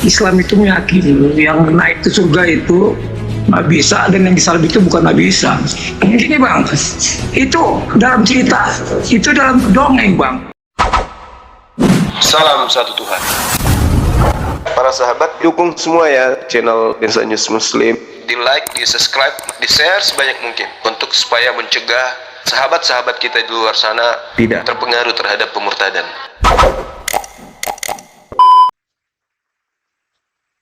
Islam itu meyakini yang naik ke surga itu nggak bisa, dan yang disalib itu bukan nggak bisa. Gini bang, itu dalam cerita, itu dalam dongeng bang. Salam satu Tuhan. Para sahabat, dukung semua ya channel Densa News Muslim. Di like, di subscribe, di share sebanyak mungkin untuk supaya mencegah sahabat-sahabat kita di luar sana tidak terpengaruh terhadap pemurtadan.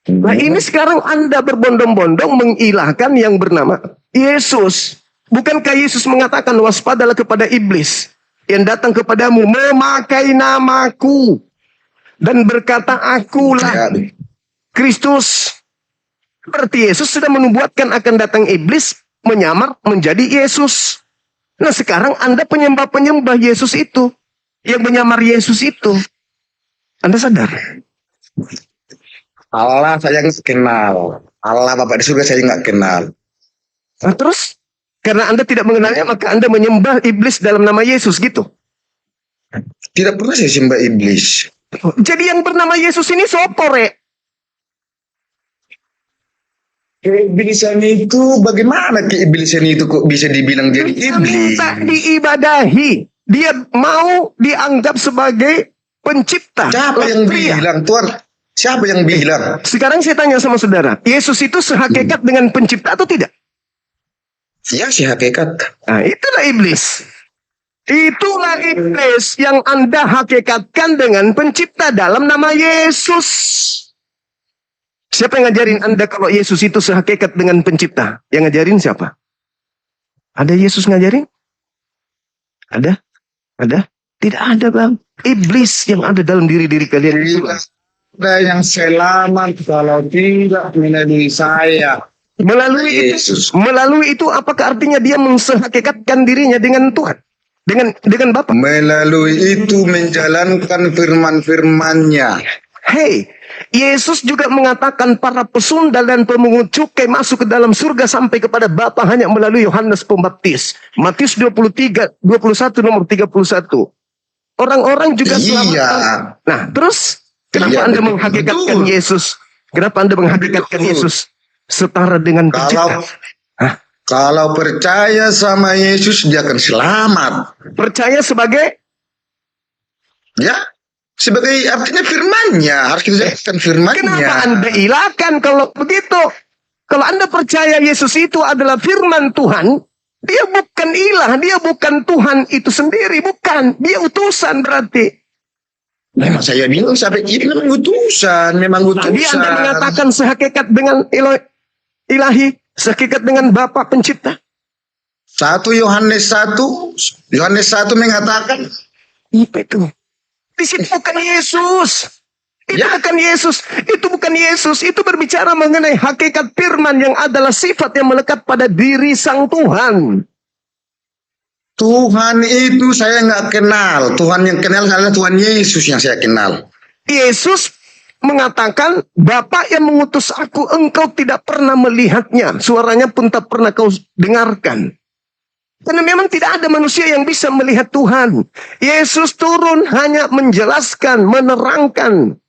Nah ini sekarang Anda berbondong-bondong mengilahkan yang bernama Yesus. Bukankah Yesus mengatakan waspadalah kepada iblis yang datang kepadamu memakai namaku dan berkata akulah Kristus. Berarti Yesus sudah menubuatkan akan datang iblis menyamar menjadi Yesus. Nah sekarang Anda penyembah-penyembah Yesus itu, yang menyamar Yesus itu. Anda sadar? Allah saya nggak kenal. Allah Bapak di surga saya nggak kenal. Nah terus, karena Anda tidak mengenalnya, maka Anda menyembah iblis dalam nama Yesus gitu. Tidak pernah saya sembah iblis. Jadi yang bernama Yesus ini sopore. Keiblisan itu bagaimana keiblisan itu kok bisa dibilang jadi iblis? Minta diibadahi. Dia mau dianggap sebagai pencipta. Siapa yang Pria. bilang Tuhan? Siapa yang bilang? Sekarang saya tanya sama saudara, Yesus itu sehakikat dengan pencipta atau tidak? Ya si hakikat. Nah, itulah iblis. Itulah iblis yang Anda hakikatkan dengan pencipta dalam nama Yesus. Siapa yang ngajarin Anda kalau Yesus itu sehakikat dengan pencipta? Yang ngajarin siapa? Ada Yesus ngajarin? Ada? Ada? Tidak ada bang. Iblis yang ada dalam diri-diri kalian itu. Ada yang selamat kalau tidak melalui saya. Melalui Yesus. itu, melalui itu apakah artinya dia menghakikatkan dirinya dengan Tuhan? Dengan Bapa? Melalui itu menjalankan firman-firmannya. Hei, Yesus juga mengatakan para pesundal dan pemungut cukai masuk ke dalam surga sampai kepada Bapa hanya melalui Yohanes Pembaptis. Matius 21 nomor 31. Orang-orang juga selamat. Iya. Nah, terus kenapa Iya, Anda betul. menghakikatkan Yesus? Kenapa Anda menghakikatkan Betul. Yesus setara dengan pencipta? Kalau percaya sama Yesus dia akan selamat. Percaya sebagai Ya, sebagai artinya firman-Nya harus kita jadikan firman-Nya. kenapa Anda ilahkan kalau begitu? Kalau Anda percaya Yesus itu adalah firman Tuhan, dia bukan ilah, dia bukan Tuhan itu sendiri, bukan. Dia utusan berarti. Memang saya bilang sampai ini memang utusan, memang utusan. Jadi Anda mengatakan sehakikat dengan ilahi, sehakikat dengan Bapa pencipta. 1 Yohanes 1 mengatakan Apa itu? Di situ bukan Yesus. Itu Ya. bukan Yesus. Itu bukan Yesus. Itu berbicara mengenai hakikat firman yang adalah sifat yang melekat pada diri sang Tuhan. Tuhan itu saya nggak kenal. Tuhan yang kenal adalah Tuhan Yesus yang saya kenal. Yesus mengatakan, Bapa yang mengutus aku, engkau tidak pernah melihatnya. Suaranya pun tak pernah kau dengarkan. Karena memang tidak ada manusia yang bisa melihat Tuhan. Yesus turun hanya menjelaskan, menerangkan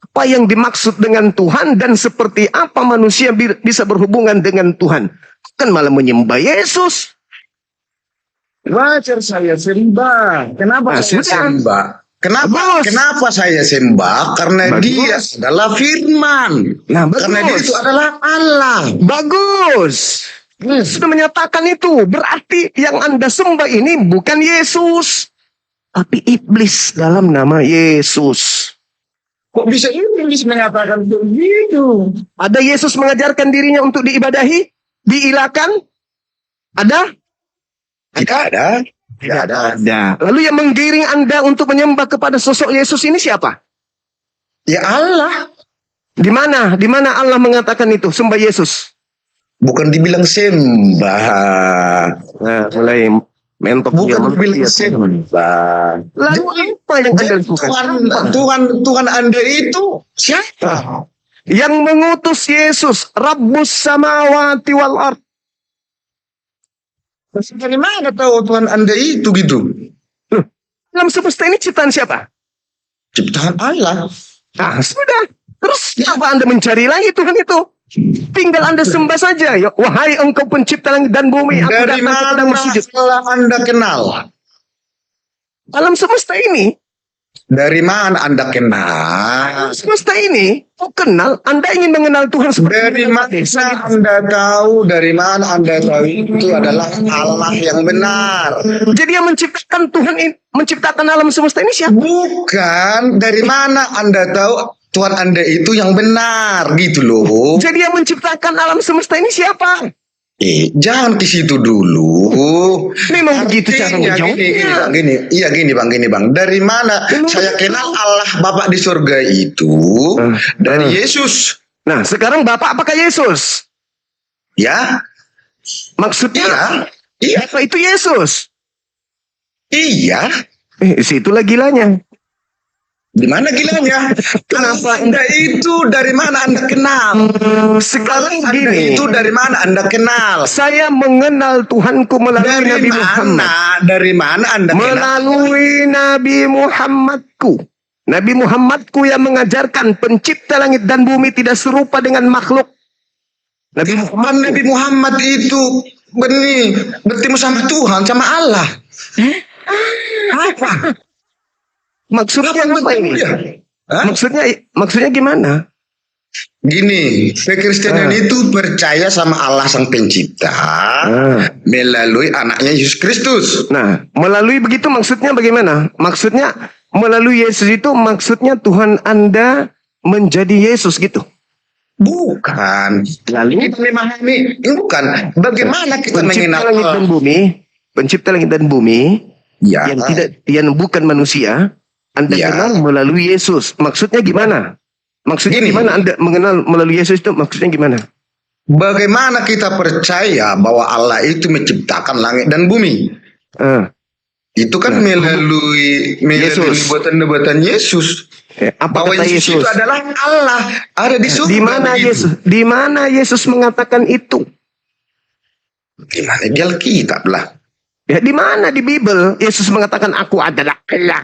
apa yang dimaksud dengan Tuhan dan seperti apa manusia bisa berhubungan dengan Tuhan. Bukan malah menyembah Yesus. Wajar saya sembah. Kenapa saya sudah. sembah? Bagus. Kenapa saya sembah? Karena Bagus. dia adalah firman. Nah, bagus. Karena dia itu adalah Allah. Bagus. Sudah menyatakan itu. Berarti yang Anda sembah ini bukan Yesus, tapi iblis dalam nama Yesus. Kok bisa iblis mengatakan begitu? Ada Yesus mengajarkan dirinya untuk diibadahi, diilahkan? Ada? Tidak ada. Tidak ada. Ada. Lalu yang menggiring Anda untuk menyembah kepada sosok Yesus ini siapa? Ya Allah. Di mana? Di mana Allah mengatakan itu? Sembah Yesus. Bukan dibilang sembah. Nah, mulai mentok dia, Bukan mentok dibilang dia. sembah. Lalu apa yang Anda Jadi lakukan? Tuhan Anda itu siapa? Yang mengutus Yesus, Rabbus samawati wal ard. Dari mana tahu Tuhan Anda itu gitu? Alam semesta ini ciptaan siapa? Ciptaan Allah. Nah, sudah. Terus kenapa Anda mencari lagi Tuhan itu? Tinggal Anda sembah saja. Ya, wahai engkau pencipta langit dan bumi, aku Dari datang kepadamu mana sujud. telah Anda kenal? Alam semesta ini, Dari mana Anda alam kenal? semesta ini, kau kenal, Anda ingin mengenal Tuhan seperti Dari mengenal mana desa. Anda tahu? Dari mana Anda tahu itu adalah Allah yang benar? Jadi yang menciptakan Tuhan ini, menciptakan alam semesta ini siapa? Bukan. Dari mana Anda tahu Tuhan Anda itu yang benar gitu loh? Jadi yang menciptakan alam semesta ini siapa? Jangan ke situ dulu. Memang begitu cara Artinya menjawabnya. gini bang. Dari mana saya kenal Allah Bapa di surga itu? Dari Yesus. Nah, sekarang Bapak apakah Yesus? Ya, Maksudnya, iya, apa itu Yesus? iya. Situlah gilanya. Di mana gilanya? Kenapa Anda itu dari mana Anda kenal? Sekarang Anda gini, itu dari mana Anda kenal? saya mengenal Tuhanku melalui Dari Nabi Muhammad. mana? Dari mana Anda kenal? Melalui Nabi Muhammadku. Nabi Muhammadku yang mengajarkan pencipta langit dan bumi tidak serupa dengan makhluk. Nabi Muhammad, Nabi Muhammad itu bertemu sama Tuhan, sama Allah. Apa? maksudnya apa ini? Hah? Maksudnya gimana? Gini, kekristenan itu percaya sama Allah Sang Pencipta melalui anaknya Yesus Kristus. Nah, melalui begitu maksudnya bagaimana? Maksudnya melalui Yesus itu maksudnya Tuhan Anda menjadi Yesus gitu. Bukan. Lalu Kita memahami, ini bukan. Bagaimana kita pencipta mengenal langit dan Allah? bumi, pencipta langit dan bumi Ya, yang bukan manusia, Anda Ya. kenal melalui Yesus. Maksudnya gimana? Maksudnya Gini. gimana Anda mengenal melalui Yesus itu maksudnya gimana? bagaimana kita percaya bahwa Allah itu menciptakan langit dan bumi? Ah, Itu kan melalui Yesus. buatan-buatan Yesus. apa Bahwa kata Yesus Yesus? itu adalah Allah, ada di surga. Di mana begitu. Yesus? Di mana Yesus mengatakan itu? Di mana di Alkitab lah. Ya di mana di Bible Yesus mengatakan aku adalah Allah.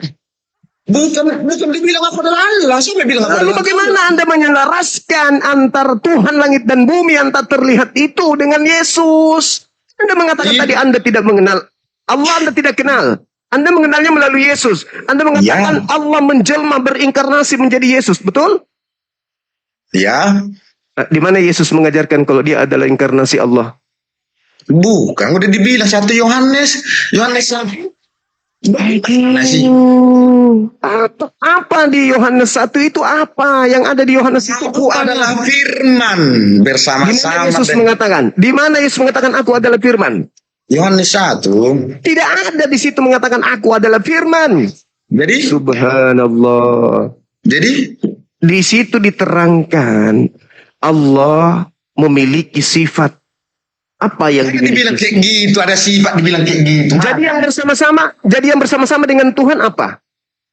Bukan dibilang aku adalah Allah. Siapa bilang aku Lalu adalah bagaimana Anda menyelaraskan antar Tuhan langit dan bumi yang tak terlihat itu dengan Yesus? Anda mengatakan Iya. tadi Anda tidak mengenal Allah, Anda tidak kenal. Anda mengenalnya melalui Yesus. Anda mengatakan Allah menjelma berinkarnasi menjadi Yesus, betul? Ya, Nah, di mana Yesus mengajarkan kalau dia adalah inkarnasi Allah? bukan. Udah dibilang 1 Yohanes. Yohanes Bagaimana sih? Apa di Yohanes 1 itu apa? Yang ada di Yohanes itu Aku adalah firman Di mana bersama-sama. Yesus mengatakan? Di mana Yesus mengatakan aku adalah firman? Yohanes 1. Tidak ada di situ mengatakan aku adalah firman. Jadi, Subhanallah. jadi Di situ diterangkan Allah memiliki sifat. Apa yang dibilang dimiliki? kayak gitu, ada sifat dibilang kayak gitu. Jadi yang bersama-sama dengan Tuhan apa?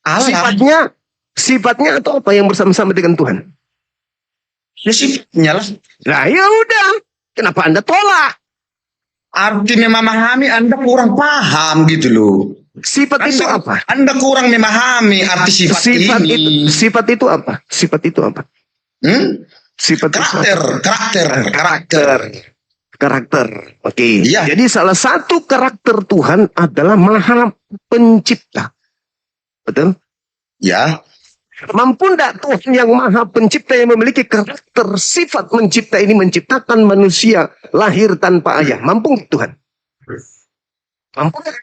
Allah. Sifatnya atau apa yang bersama-sama dengan Tuhan? Ya sifatnya lah. Nah, ya udah. Kenapa Anda tolak? Arti memahami Anda kurang paham gitu loh. Sifat itu apa? Anda kurang memahami arti sifat ini. Sifat itu apa? Sifat itu apa? Sifat itu apa? Karakter. Oke. Iya. Jadi salah satu karakter Tuhan adalah Maha Pencipta. Betul? Ya, Mampu tidak Tuhan yang Maha Pencipta yang memiliki karakter sifat mencipta ini menciptakan manusia lahir tanpa ayah? Mampu nggak Tuhan? Mampu nggak?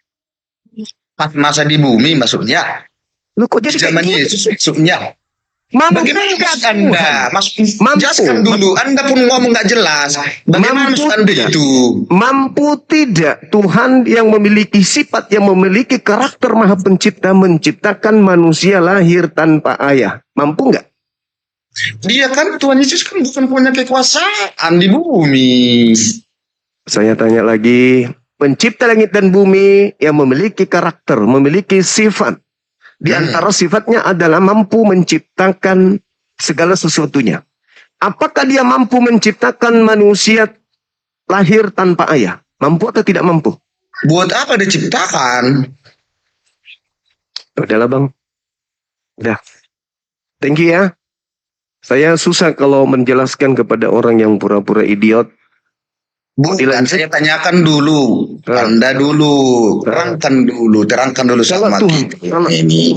pas masa di bumi maksudnya. Lu kok jadi Zaman kayak gitu? Yesus maksudnya. Mampu Bagaimana nggak maksud Anda? Mampu. Jelaskan dulu. Anda pun ngomong nggak jelas. Bagaimana Mampu maksud Anda tidak? itu? Mampu tidak Tuhan yang memiliki sifat yang memiliki karakter Maha Pencipta menciptakan manusia lahir tanpa ayah? Mampu nggak? Dia kan Tuhan Yesus kan bukan punya kekuasaan di bumi. Saya tanya lagi, pencipta langit dan bumi yang memiliki karakter, memiliki sifat. Di antara sifatnya adalah mampu menciptakan segala sesuatunya. Apakah dia mampu menciptakan manusia lahir tanpa ayah? Mampu atau tidak mampu? Buat apa diciptakan? Udahlah bang. Udah. Thank you ya. Saya susah kalau menjelaskan kepada orang yang pura-pura idiot. Bukan, saya tanyakan dulu. Anda dulu. Terangkan dulu sama kita ini.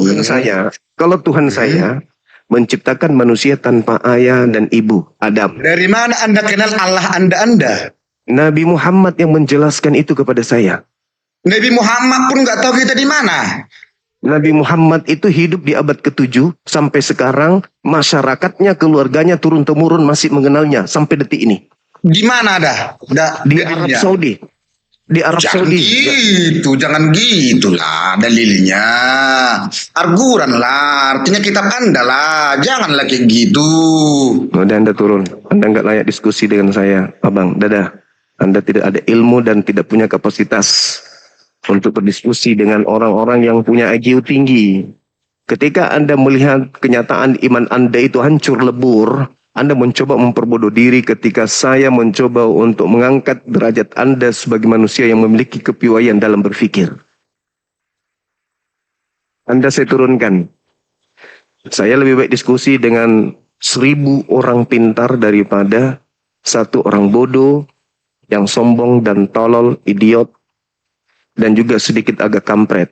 Kalau Tuhan saya menciptakan manusia tanpa ayah dan ibu, Adam. Dari mana Anda kenal Allah Anda? Nabi Muhammad yang menjelaskan itu kepada saya. Nabi Muhammad pun nggak tahu kita di mana. Nabi Muhammad itu hidup di abad ke-7 sampai sekarang masyarakatnya, keluarganya turun-temurun masih mengenalnya sampai detik ini. Di mana dah? Di Arab Saudi. Di Arab Saudi. Jangan gitu lah dalilnya. Arguran lah, artinya kitab Anda lah. Janganlah kayak gitu. Udah Anda turun. Anda nggak layak diskusi dengan saya, Abang. Dadah. Anda tidak ada ilmu dan tidak punya kapasitas untuk berdiskusi dengan orang-orang yang punya IQ tinggi. Ketika Anda melihat kenyataan iman Anda itu hancur lebur, Anda mencoba memperbodoh diri ketika saya mencoba untuk mengangkat derajat Anda sebagai manusia yang memiliki kepiawaian dalam berpikir. Anda saya turunkan. Saya lebih baik diskusi dengan 1000 orang pintar daripada 1 orang bodoh yang sombong dan tolol, idiot, dan juga sedikit agak kampret.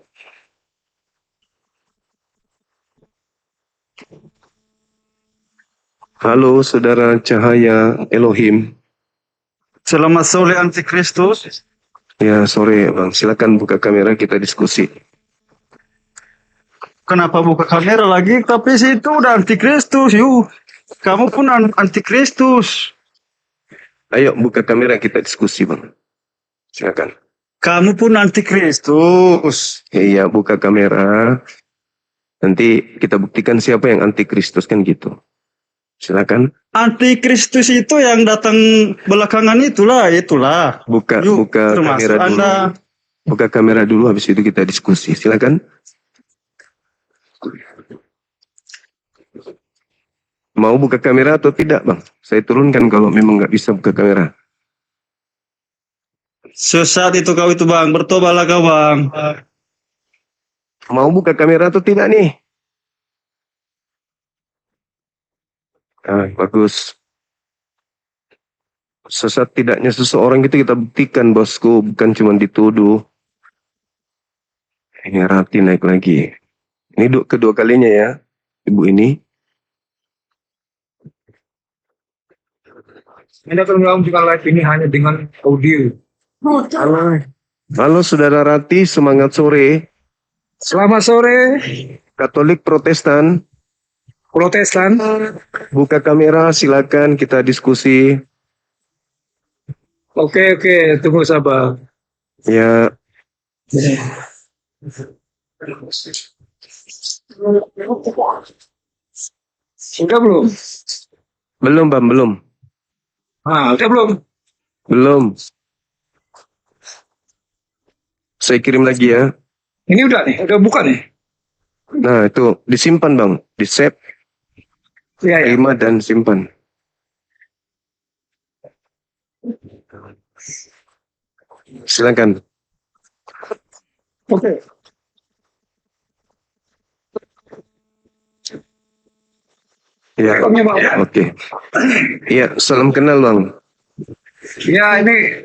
Halo saudara Cahaya Elohim. Selamat sore Antikristus. Ya sore Bang, silakan buka kamera kita diskusi. Kenapa buka kamera lagi? Tapi situ udah Antikristus, yuk. Kamu pun Antikristus. Ayo buka kamera kita diskusi Bang. Silakan. Kamu pun Antikristus. Iya buka kamera. Nanti kita buktikan siapa yang Antikristus kan gitu. Silakan. Antikristus itu yang datang belakangan itulah. Buka Yuk, kamera dulu. Anda. Buka kamera dulu, habis itu kita diskusi. Silakan. Mau buka kamera atau tidak, Bang? Saya turunkan kalau memang nggak bisa buka kamera. Sesat itu kau itu Bang, bertobatlah kau Bang. Mau buka kamera atau tidak nih? Ah, bagus. Sesat tidaknya seseorang itu kita buktikan, bosku, bukan cuma dituduh. Ini Rati naik lagi. Ini kedua kalinya ya, ibu ini. Anda akan melakukan live ini hanya dengan audio. Halo saudara Rati, semangat sore. Selamat sore, Katolik Protestan. Protestan. Buka kamera, silakan kita diskusi. Oke, tunggu sabar. Ya, Udah belum? belum Bang, belum. Udah belum? Belum. Saya kirim lagi ya. Ini udah nih, udah buka nih. Nah, itu disimpan Bang, di save, Iya, ya. terima dan simpan. Silakan. Oke. Ya, oke. Iya, salam kenal Bang. Ya, ini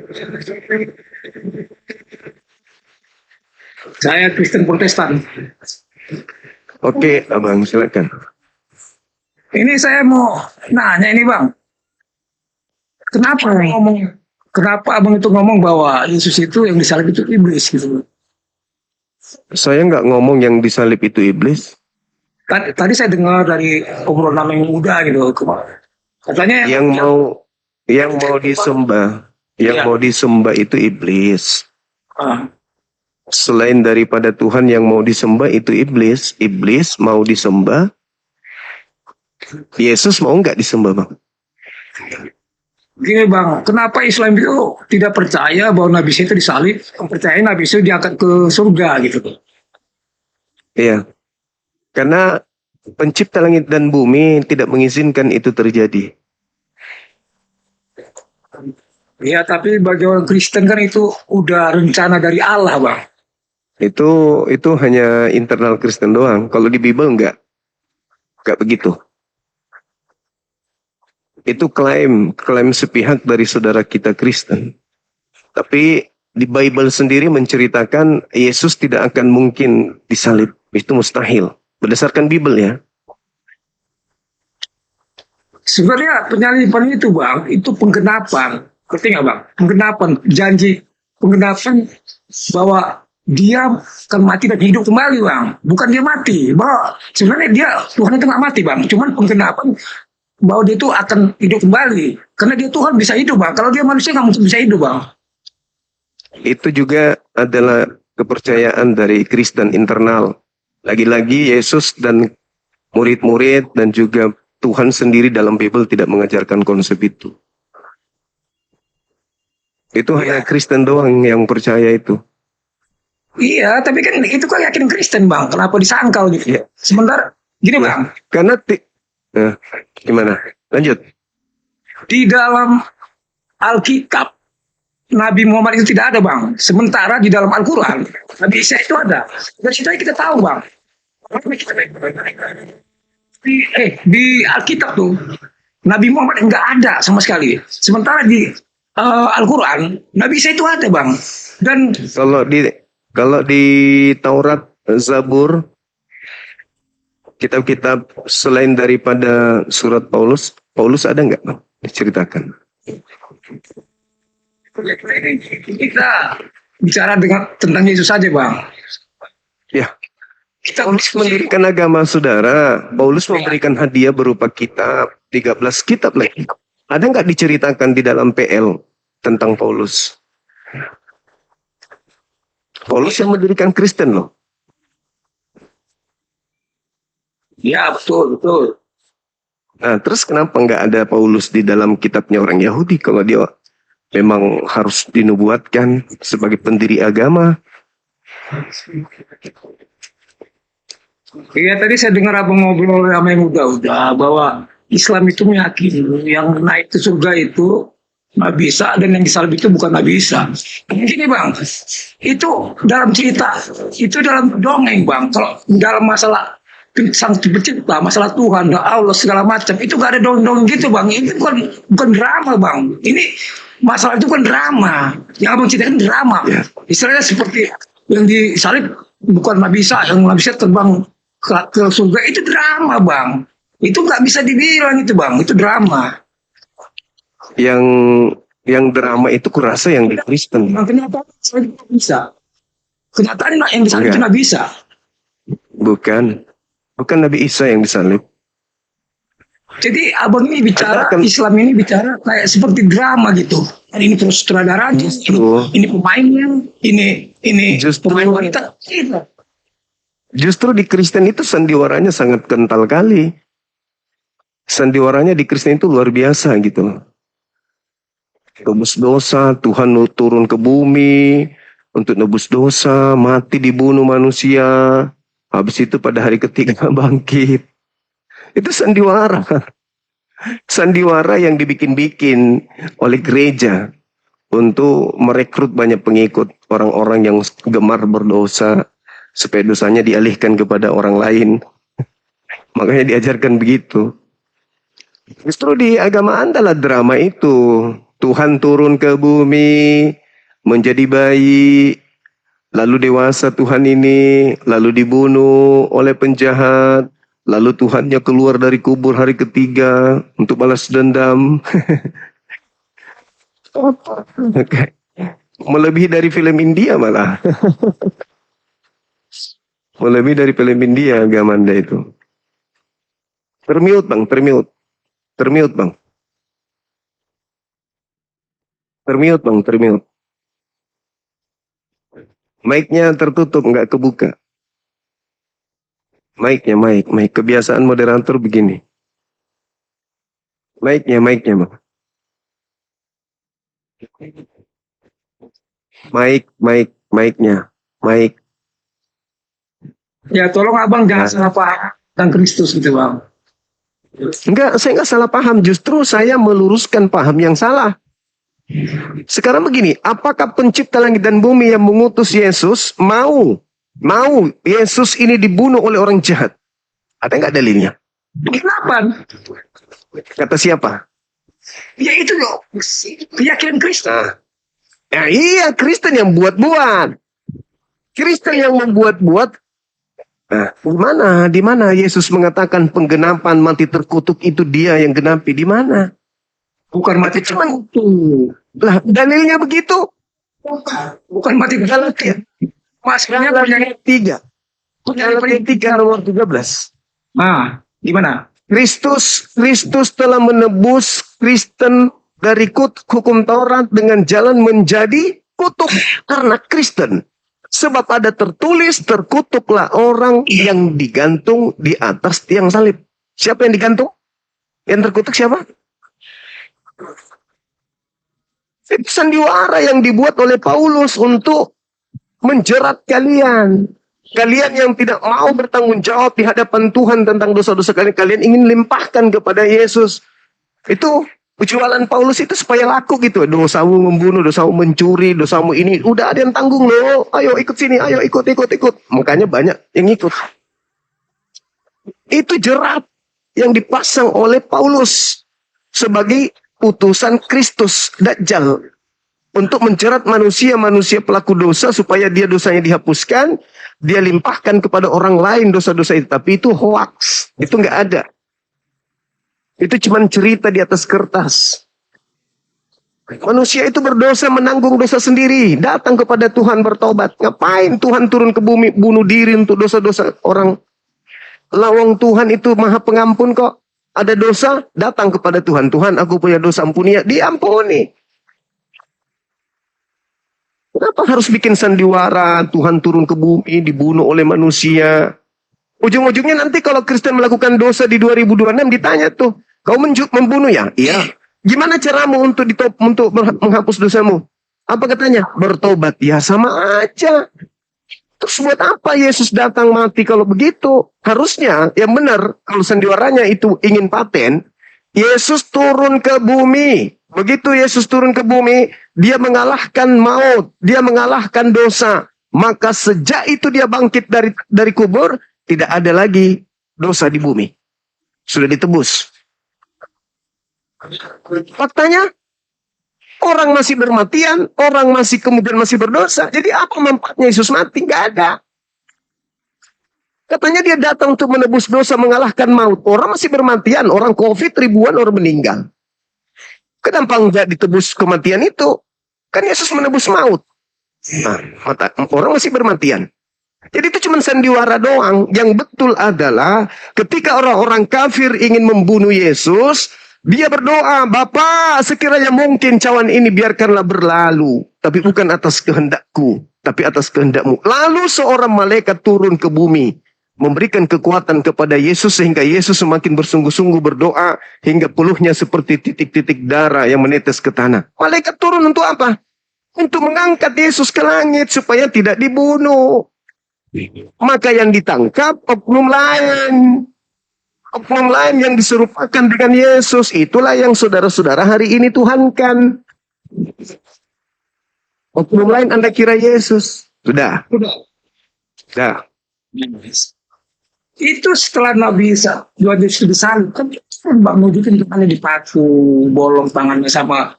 saya Kristen Protestan. Oke, Abang, silakan. Ini saya mau nanya ini Bang. Kenapa Abang itu ngomong bahwa Yesus itu yang disalib itu iblis gitu? Saya nggak ngomong yang disalib itu iblis. Tadi saya dengar dari obrolan yang muda gitu. Katanya Yang mau disembah, Iya. mau disembah itu iblis. Ah, Selain daripada Tuhan yang mau disembah itu iblis. Iblis mau disembah. Yesus mau nggak disembah Bang? gini Bang, kenapa Islam itu tidak percaya bahwa Nabi Isa itu disalib, percaya Nabi Isa diangkat ke surga gitu? Iya. Karena pencipta langit dan bumi tidak mengizinkan itu terjadi. Ya, tapi bagi orang Kristen kan itu udah rencana dari Allah Bang. Itu hanya internal Kristen doang. Kalau di Bible enggak begitu. Itu klaim sepihak dari saudara kita Kristen. Tapi di Bible sendiri menceritakan Yesus tidak akan mungkin disalib. Itu mustahil. Berdasarkan Bible ya. Sebenarnya penyaliban itu bang, itu penggenapan. Ngerti nggak bang? Penggenapan, janji penggenapan bahwa dia akan mati dan hidup kembali bang. Bukan dia mati, bahwa sebenarnya dia, Tuhan itu nggak mati bang. Cuman penggenapan bahwa dia itu akan hidup kembali. Karena dia Tuhan bisa hidup bang. Kalau dia manusia nggak mungkin bisa hidup bang. Itu juga adalah kepercayaan dari Kristen internal. Lagi-lagi Yesus dan murid-murid dan juga Tuhan sendiri dalam Bible tidak mengajarkan konsep itu. Itu hanya Kristen doang yang percaya itu. Iya, tapi kan itu kan yakin Kristen bang. Kenapa disangkal gitu? Iya. Sementara gini bang, Karena gimana? Lanjut. di dalam Alkitab Nabi Muhammad itu tidak ada bang. Sementara di dalam Al-Quran Nabi Isa itu ada. Dari situ aja kita tahu bang. Di Alkitab tuh Nabi Muhammad enggak ada sama sekali. Sementara di Al-Quran Nabi Isa itu ada bang. Dan Kalau di Taurat, Zabur, kitab-kitab selain daripada surat Paulus ada nggak Bang? Diceritakan. kita bicara tentang Yesus saja bang. Ya, Kita Paulus mendirikan agama saudara. Paulus memberikan hadiah berupa kitab, 13 kitab lagi. Ada nggak diceritakan di dalam PL tentang Paulus? Paulus yang mendirikan Kristen loh. Ya betul. Nah, terus kenapa nggak ada Paulus di dalam kitabnya orang Yahudi kalau dia memang harus dinubuatkan sebagai pendiri agama? Iya tadi saya dengar abang ngobrol sama yang udah bahwa Islam itu meyakini yang naik ke surga itu Nabi Isa dan yang disalib itu bukan Nabi Isa. Gini bang, itu dalam cerita, itu dalam dongeng bang. Kalau dalam masalah sang pencipta, masalah Tuhan, Allah segala macam, itu gak ada dongeng gitu bang. Ini bukan drama bang. Ini masalah itu bukan drama. Yang abang ceritakan drama. Istilahnya seperti yang disalib bukan Nabi Isa, yang Nabi Isa terbang ke surga itu drama bang. Itu nggak bisa dibilang itu bang, itu drama. Yang drama itu kurasa yang di Kristen. Nah, kenapa bisa? Kenyataan yang disalib itu nggak bisa. Bukan Nabi Isa yang disalib. Jadi abang ini bicara Ada kan- Islam ini bicara kayak seperti drama gitu. Ini terus sutradaranya, Justru. ini pemainnya, ini Justru. pemain wanita. Gitu. Justru di Kristen itu sandiwaranya sangat kental kali. Sandiwaranya di Kristen itu luar biasa gitu loh. Tebus dosa, Tuhan turun ke bumi untuk nebus dosa, mati dibunuh manusia. Habis itu pada hari ketiga bangkit. Itu sandiwara. Sandiwara yang dibikin-bikin oleh gereja untuk merekrut banyak pengikut, orang-orang yang gemar berdosa supaya dosanya dialihkan kepada orang lain. Makanya diajarkan begitu. Justru di agama Anda lah drama itu. Tuhan turun ke bumi menjadi bayi, lalu dewasa Tuhan ini, lalu dibunuh oleh penjahat, lalu Tuhannya keluar dari kubur hari ketiga untuk balas dendam. Melebihi dari film India malah. Melebihi dari film India agama Anda itu. Termute bang. Termute. Mic-nya tertutup, nggak kebuka. Mic. Kebiasaan moderator begini. Mic-nya, bang. Mic-nya. Ya tolong abang jangan salah paham tentang Kristus gitu bang. Enggak, saya nggak salah paham. Justru saya meluruskan paham yang salah. Sekarang begini, apakah pencipta langit dan bumi yang mengutus Yesus mau Yesus ini dibunuh oleh orang jahat? Ada nggak dalilnya? Kenapa? Kata siapa? Ya itu loh, keyakinan Kristen. Nah, ya iya, Kristen yang buat-buat. Kristen yang membuat-buat. Nah, di mana Yesus mengatakan penggenapan mati terkutuk itu dia yang genapi? Di mana? Bukan mati terkutuk. Lah, dalilnya begitu. Bukan mati Galatia. Maksudnya punya Galatia 3. Galatia 3 nomor 13. Gimana? Kristus telah menebus Kristen dari hukum Taurat dengan jalan menjadi kutuk karena Kristen. Sebab ada tertulis, terkutuklah orang yang digantung di atas tiang salib. Siapa yang digantung? Yang terkutuk siapa? Itu sandiwara yang dibuat oleh Paulus untuk menjerat kalian. Kalian yang tidak mau bertanggung jawab di hadapan Tuhan tentang dosa-dosa kalian. Kalian ingin limpahkan kepada Yesus. Itu jualan Paulus itu supaya laku gitu. Dosamu membunuh, dosamu mencuri, dosamu ini. Udah ada yang tanggung loh. Ayo ikut sini, ayo ikut. Makanya banyak yang ikut. Itu jerat yang dipasang oleh Paulus sebagai utusan Kristus, Dajjal. Untuk menjerat manusia pelaku dosa supaya dia dosanya dihapuskan. Dia limpahkan kepada orang lain dosa-dosa itu. Tapi itu hoax. Itu nggak ada. Itu cuma cerita di atas kertas. Manusia itu berdosa menanggung dosa sendiri. Datang kepada Tuhan bertobat. Ngapain Tuhan turun ke bumi bunuh diri untuk dosa-dosa orang? Lawang Tuhan itu maha pengampun kok. Ada dosa, datang kepada Tuhan. Tuhan, aku punya dosa, ampuni ya. Diampuni. Kenapa harus bikin sandiwara? Tuhan turun ke bumi, dibunuh oleh manusia. Ujung-ujungnya nanti kalau Kristen melakukan dosa di 2026 ditanya tuh. Kau membunuh ya? Iya. Gimana caramu untuk menghapus dosamu? Apa katanya? Bertobat. Ya sama aja. Terus buat apa Yesus datang mati kalau begitu? Harusnya yang benar kalau sandiwaranya itu ingin paten, Yesus turun ke bumi. Begitu Yesus turun ke bumi, dia mengalahkan maut, dia mengalahkan dosa. Maka sejak itu dia bangkit dari kubur, tidak ada lagi dosa di bumi. Sudah ditebus. Faktanya, orang masih bermatian, orang kemudian masih berdosa. Jadi apa manfaatnya Yesus mati? Nggak ada. Katanya dia datang untuk menebus dosa, mengalahkan maut. Orang masih bermatian, orang COVID ribuan orang meninggal. Kenapa nggak ditebus kematian itu? Kan Yesus menebus maut. Nah, orang masih bermatian. Jadi itu cuma sandiwara doang. Yang betul adalah ketika orang-orang kafir ingin membunuh Yesus, dia berdoa, Bapa, sekiranya mungkin cawan ini biarkanlah berlalu. Tapi bukan atas kehendakku, tapi atas kehendakmu. Lalu seorang malaikat turun ke bumi, memberikan kekuatan kepada Yesus sehingga Yesus semakin bersungguh-sungguh berdoa hingga peluhnya seperti titik-titik darah yang menetes ke tanah. Malaikat turun untuk apa? Untuk mengangkat Yesus ke langit supaya tidak dibunuh. Maka yang ditangkap oknum lain. Oknum lain yang diserupakan dengan Yesus. Itulah yang saudara-saudara hari ini tuhankan. Oknum lain Anda kira Yesus. Sudah. Itu setelah Nabi Isa Yohanes disalib kan Bang nunjukin tangannya dipaku, bolong tangannya sama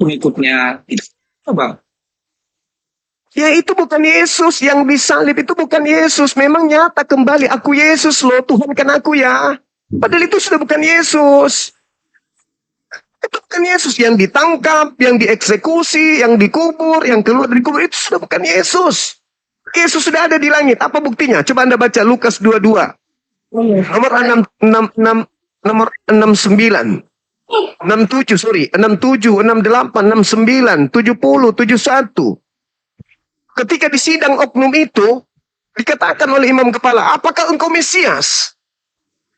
pengikutnya. Itu apa, Bang? Ya itu bukan Yesus yang disalib, itu bukan Yesus. Memang nyata kembali, aku Yesus loh, Tuhan kan aku ya. Padahal itu sudah bukan Yesus. Itu bukan Yesus yang ditangkap, yang dieksekusi, yang dikubur, yang keluar dari kubur. Itu sudah bukan Yesus. Yesus sudah ada di langit. Apa buktinya? Coba Anda baca Lukas 22. Nomor 69. 67, sorry. 67, 68, 69, 70, 71. Ketika di sidang oknum itu, dikatakan oleh imam kepala, apakah engkau Mesias?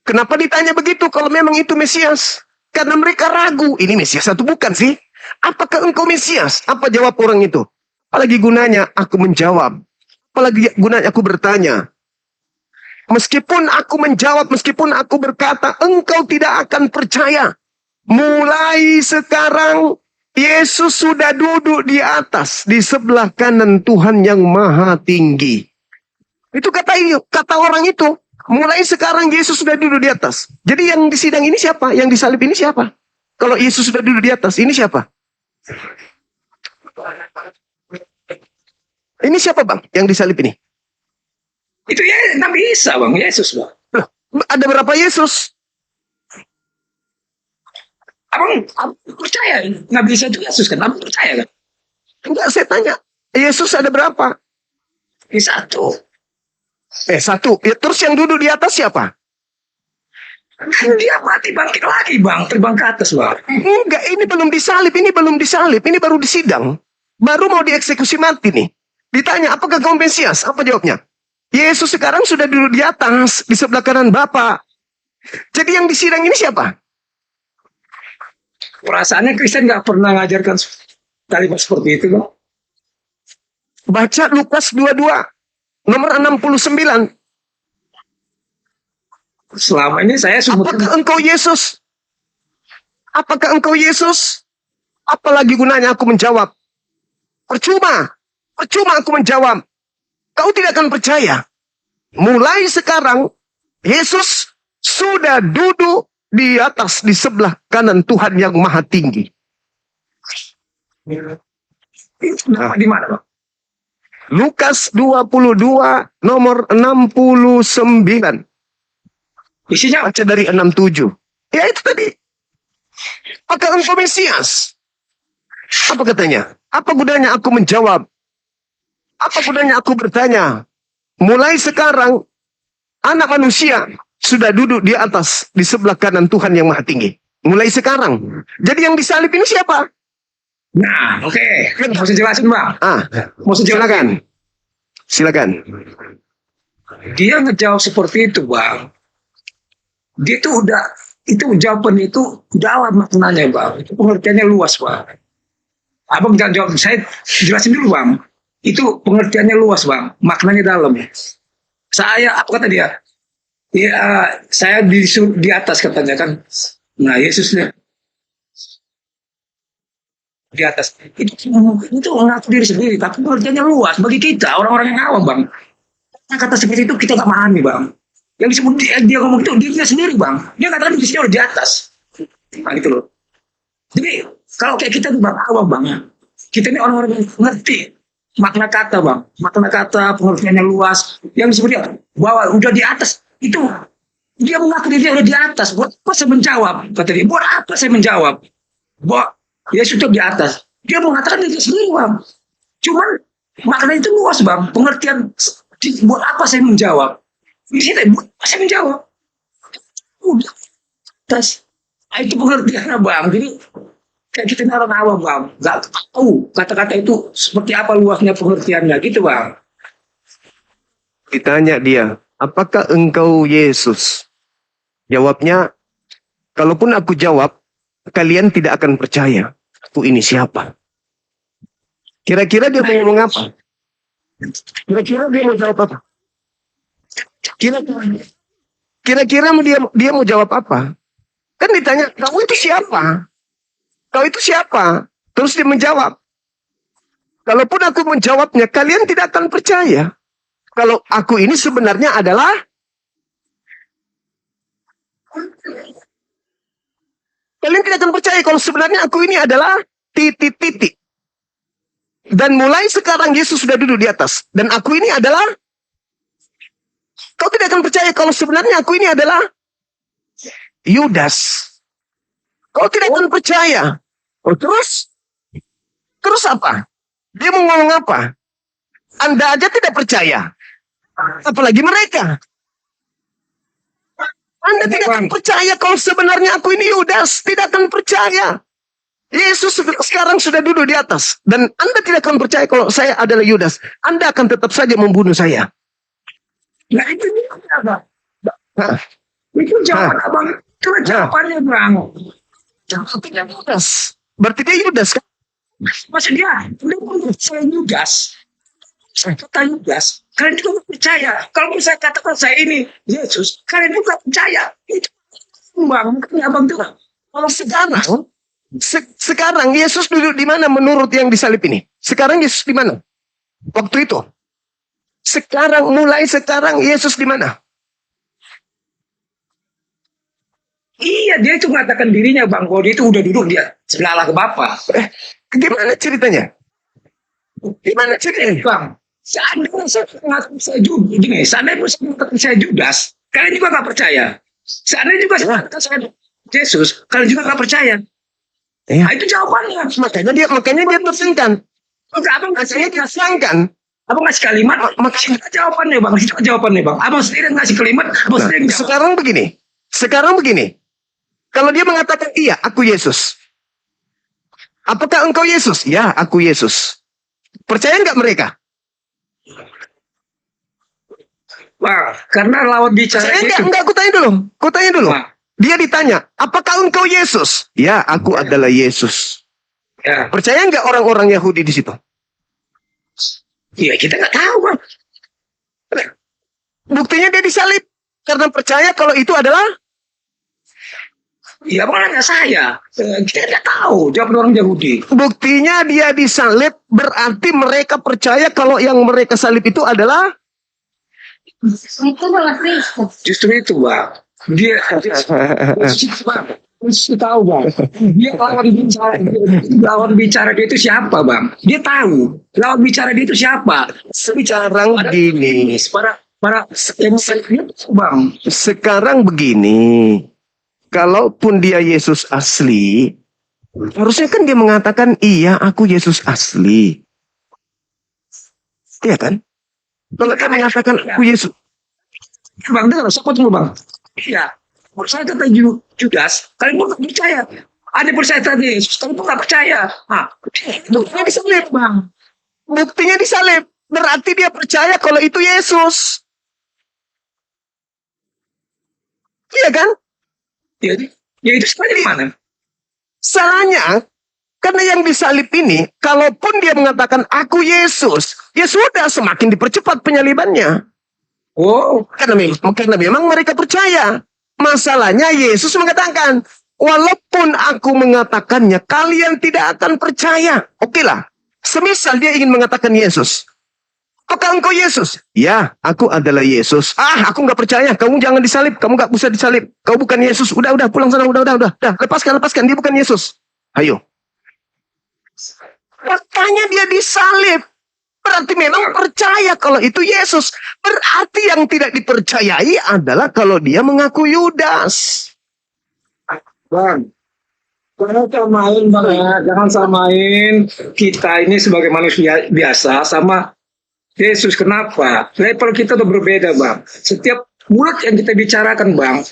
Kenapa ditanya begitu kalau memang itu Mesias? Karena mereka ragu, ini Mesias atau bukan sih? Apakah engkau Mesias? Apa jawab orang itu? Apalagi gunanya aku menjawab? Apalagi gunanya aku bertanya? Meskipun aku menjawab, meskipun aku berkata, engkau tidak akan percaya. Mulai sekarang, Yesus sudah duduk di atas, di sebelah kanan Tuhan yang maha tinggi. Itu kata orang itu. Mulai sekarang Yesus sudah duduk di atas. Jadi yang di sidang ini siapa? Yang disalib ini siapa? kalau Yesus sudah duduk di atas? Ini siapa? Ini siapa bang yang disalib ini? Itu ya Nabi Isa bang, Yesus bang. Loh, ada berapa Yesus? Abang percaya Nabi Isa itu Yesus kan? Abang percaya kan? Enggak, saya tanya. Yesus ada berapa? Ini satu. Satu. Ya, terus yang duduk di atas siapa? Dia mati bangkit lagi bang, terbang ke atas bang. Enggak, ini belum disalib, ini belum disalib, ini baru disidang. Baru mau dieksekusi mati nih. Ditanya, apakah kaum Mesias? Apa jawabnya? Yesus sekarang sudah duduk di atas, di sebelah kanan Bapa. Jadi yang disidang ini siapa? Perasaannya Kristen nggak pernah ngajarkan kalimat seperti itu bang. Baca Lukas 22, nomor 69. Selama ini saya Apakah engkau Yesus? Apakah engkau Yesus? Apalagi gunanya aku menjawab? Percuma. Percuma aku menjawab. Kau tidak akan percaya. Mulai sekarang, Yesus sudah duduk di atas, di sebelah kanan Tuhan yang maha tinggi. di mana bang? Lukas 22, nomor 69. Isinya Baca dari 67. Ya itu tadi. Apakah engkau Mesias? Apa katanya? Apa gunanya aku menjawab? Apa gunanya aku bertanya? Mulai sekarang, anak manusia sudah duduk di atas, di sebelah kanan Tuhan yang maha tinggi. Mulai sekarang. Jadi yang disalib ini siapa? Nah, oke. Mau saya jelasin bang. Mau saya jelasin. Silakan. Dia ngejawab seperti itu bang. Dia tuh itu jawaban itu dalam maknanya bang. Itu pengertiannya luas bang. Abang jangan jawab, saya jelasin dulu bang. Itu pengertiannya luas bang. Maknanya dalam. Saya, apa kata dia? Saya di atas katanya kan. Nah Yesusnya di atas itu mengaku diri sendiri, tapi pengertiannya luas bagi kita orang-orang yang awam bang. Kata seperti itu kita nggak pahami bang. Yang disebut dia ngomong itu dirinya sendiri bang. Dia katakan dirinya udah di atas. Nah gitu loh. Jadi kalau kayak kita tuh bang awam bang. Kita ini orang-orang yang ngerti makna kata bang. Makna kata pengertiannya luas. Yang disebut dia bahwa udah di atas itu dia mengaku dirinya udah di atas. Buat apa saya menjawab? Kata dia. Buat apa saya menjawab? Bahwa dia sudah di atas. Dia mengatakan diri sendiri bang. Cuman maknanya itu luas bang. Pengertian buat apa saya menjawab? Di sini buat apa saya menjawab? Udah atas. Itu pengertiannya bang. Jadi kayak kita orang awam bang. Gak tahu kata-kata itu seperti apa luasnya pengertiannya gitu bang. Ditanya dia, apakah engkau Yesus? Jawabnya, kalaupun aku jawab, kalian tidak akan percaya. Aku ini siapa? Kira-kira dia mau ngomong apa? Kira-kira dia mau jawab apa? Kira-kira dia mau jawab apa? Kan ditanya, kau itu siapa? Kau itu siapa? Terus dia menjawab. Kalaupun aku menjawabnya, kalian tidak akan percaya. Kalau aku ini sebenarnya adalah kalian tidak akan percaya kalau sebenarnya aku ini adalah titik-titik. Dan mulai sekarang Yesus sudah duduk di atas. Dan aku ini adalah kau tidak akan percaya kalau sebenarnya aku ini adalah Yudas. Kau tidak akan percaya. Oh, terus apa? Dia mau ngomong apa? Anda aja tidak percaya. Apalagi mereka. Anda tidak akan percaya kalau sebenarnya aku ini Yudas. Tidak akan percaya. Yesus sekarang sudah duduk di atas. Dan Anda tidak akan percaya kalau saya adalah Yudas. Anda akan tetap saja membunuh saya. Nah itu dia bang. Itu jawaban abang. Itu jawabannya bang. Jawabannya Yudas. Berarti dia Yudas kan? Maksud dia saya Yudas. Saya kata Yudas. Kalian juga percaya. Kalau saya katakan saya ini Yesus, kalian juga percaya. Itu bang. Abang tuh. Kalau sekarang Yesus duduk di mana menurut yang disalib ini? Sekarang Yesus di mana? Waktu itu. Mulai sekarang Yesus di mana? Iya, dia itu mengatakan dirinya Bang, bahwa dia itu udah duduk dia sebelah Allah ke Bapa. Gimana ceritanya? Gimana ceritanya? Bang, seandainya saya mengaku saya Judas, gini, seandainya saya mengatakan saya Judas, kalian juga nggak percaya. Seandainya juga saya mengatakan saya Yesus, kalian juga nggak percaya. Iya. Nah, itu jawabannya. Makanya dia tersingkan. Enggak, abang Makanya dia ngasih tersangkan. abang ngasih kalimat, Makanya jawabannya Bang, itu jawabannya Bang. Abang sendiri ngasih kalimat, abang Nah, sendiri jawab. sekarang begini. Kalau dia mengatakan iya, aku Yesus. Apakah engkau Yesus? Ya, aku Yesus. Percaya nggak mereka? Bang, karena lawan bicara Saya itu. enggak, aku tanya dulu. Bang, Dia ditanya, apakah engkau Yesus? Ya, aku adalah Yesus. ya, Percaya nggak orang-orang Yahudi di situ? ya kita nggak tahu Bang. Buktinya dia disalib. Karena percaya kalau itu adalah Iya, Bang nanya saya. Kita nggak tahu, jawab orang Yahudi. buktinya dia disalib, berarti mereka percaya kalau yang mereka salib itu adalah Justru itu Bang. Dia Bang. Mesti tahu Bang. Dia lawan bicara dia itu siapa Bang? Dia tahu lawan bicara dia itu siapa. sekarang begini. Para yang Bang. Sekarang begini. Kalaupun dia Yesus asli, harusnya kan dia mengatakan, iya aku Yesus asli. Iya kan? Kalau dia mengatakan aku Yesus, Bang, dengar, saya potong dulu, Bang. Iya. Menurut saya kata Judas, kalian pun nggak percaya. Ada percaya tadi Yesus, kalian pun nggak percaya. buktinya disalib, Bang. Buktinya disalib. Berarti dia percaya kalau itu Yesus. Iya kan? Ya itu sebenarnya di mana? Salahnya, karena yang disalib ini, kalaupun dia mengatakan aku Yesus, ya sudah semakin dipercepat penyalibannya. Oh, Karena memang mereka percaya. Masalahnya Yesus mengatakan, walaupun aku mengatakannya, kalian tidak akan percaya. Oke lah, semisal dia ingin mengatakan Yesus. Apakah engkau Yesus? Ya, aku adalah Yesus. Aku nggak percaya. Kamu jangan disalib. Kamu nggak bisa disalib. Kau bukan Yesus. Udah, pulang sana. Udah. Lepaskan. Dia bukan Yesus. Ayo. Makanya dia disalib. Berarti memang percaya kalau itu Yesus. Berarti yang tidak dipercayai adalah kalau dia mengaku Yudas. Bang. Jangan samain, Bang ya. Jangan samain kita ini sebagai manusia biasa sama Yesus. Kenapa? Level kita udah berbeda Bang. Setiap mulut yang kita bicarakan Bang,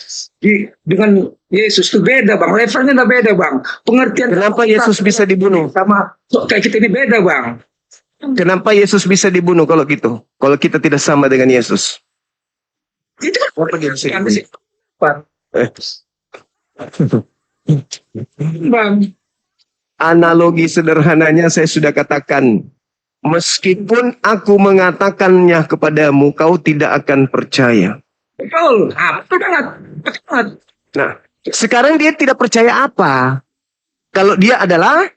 dengan Yesus itu beda Bang. Levelnya udah beda Bang. Pengertian Kenapa Yesus bisa dibunuh? sama kayak kita ini beda Bang. Kenapa Yesus bisa dibunuh kalau gitu? Kalau kita tidak sama dengan Yesus. Itu kan Kenapa dia bisa yang dibunuh? Bang. Bang. Analogi sederhananya saya sudah katakan. Meskipun aku mengatakannya kepadamu, kau tidak akan percaya. Betul. Betul banget. Betul banget. Nah, sekarang dia tidak percaya apa? Kalau dia adalah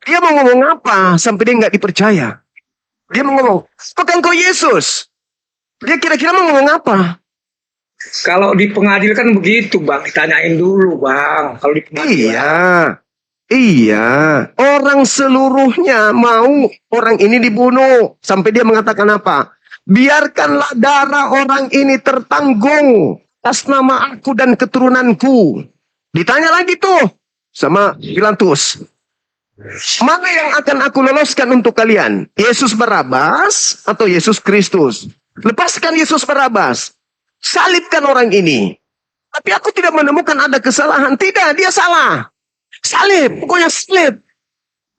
dia mau ngomong apa sampai dia nggak dipercaya? Dia mau ngomong, apakah engkau Yesus? Dia kira-kira mau ngomong apa? Kalau di pengadilan kan begitu Bang. Ditanyain dulu Bang. Kalau di pengadilan. Iya. Orang seluruhnya mau orang ini dibunuh. Sampai dia mengatakan apa? Biarkanlah darah orang ini tertanggung atas nama aku dan keturunanku. Ditanya lagi tuh sama Pilatus. Mana yang akan aku loloskan untuk kalian? Yesus Barabas atau Yesus Kristus? Lepaskan Yesus Barabas. Salibkan orang ini. Tapi aku tidak menemukan ada kesalahan. Tidak, dia salah. Salib, pokoknya salib.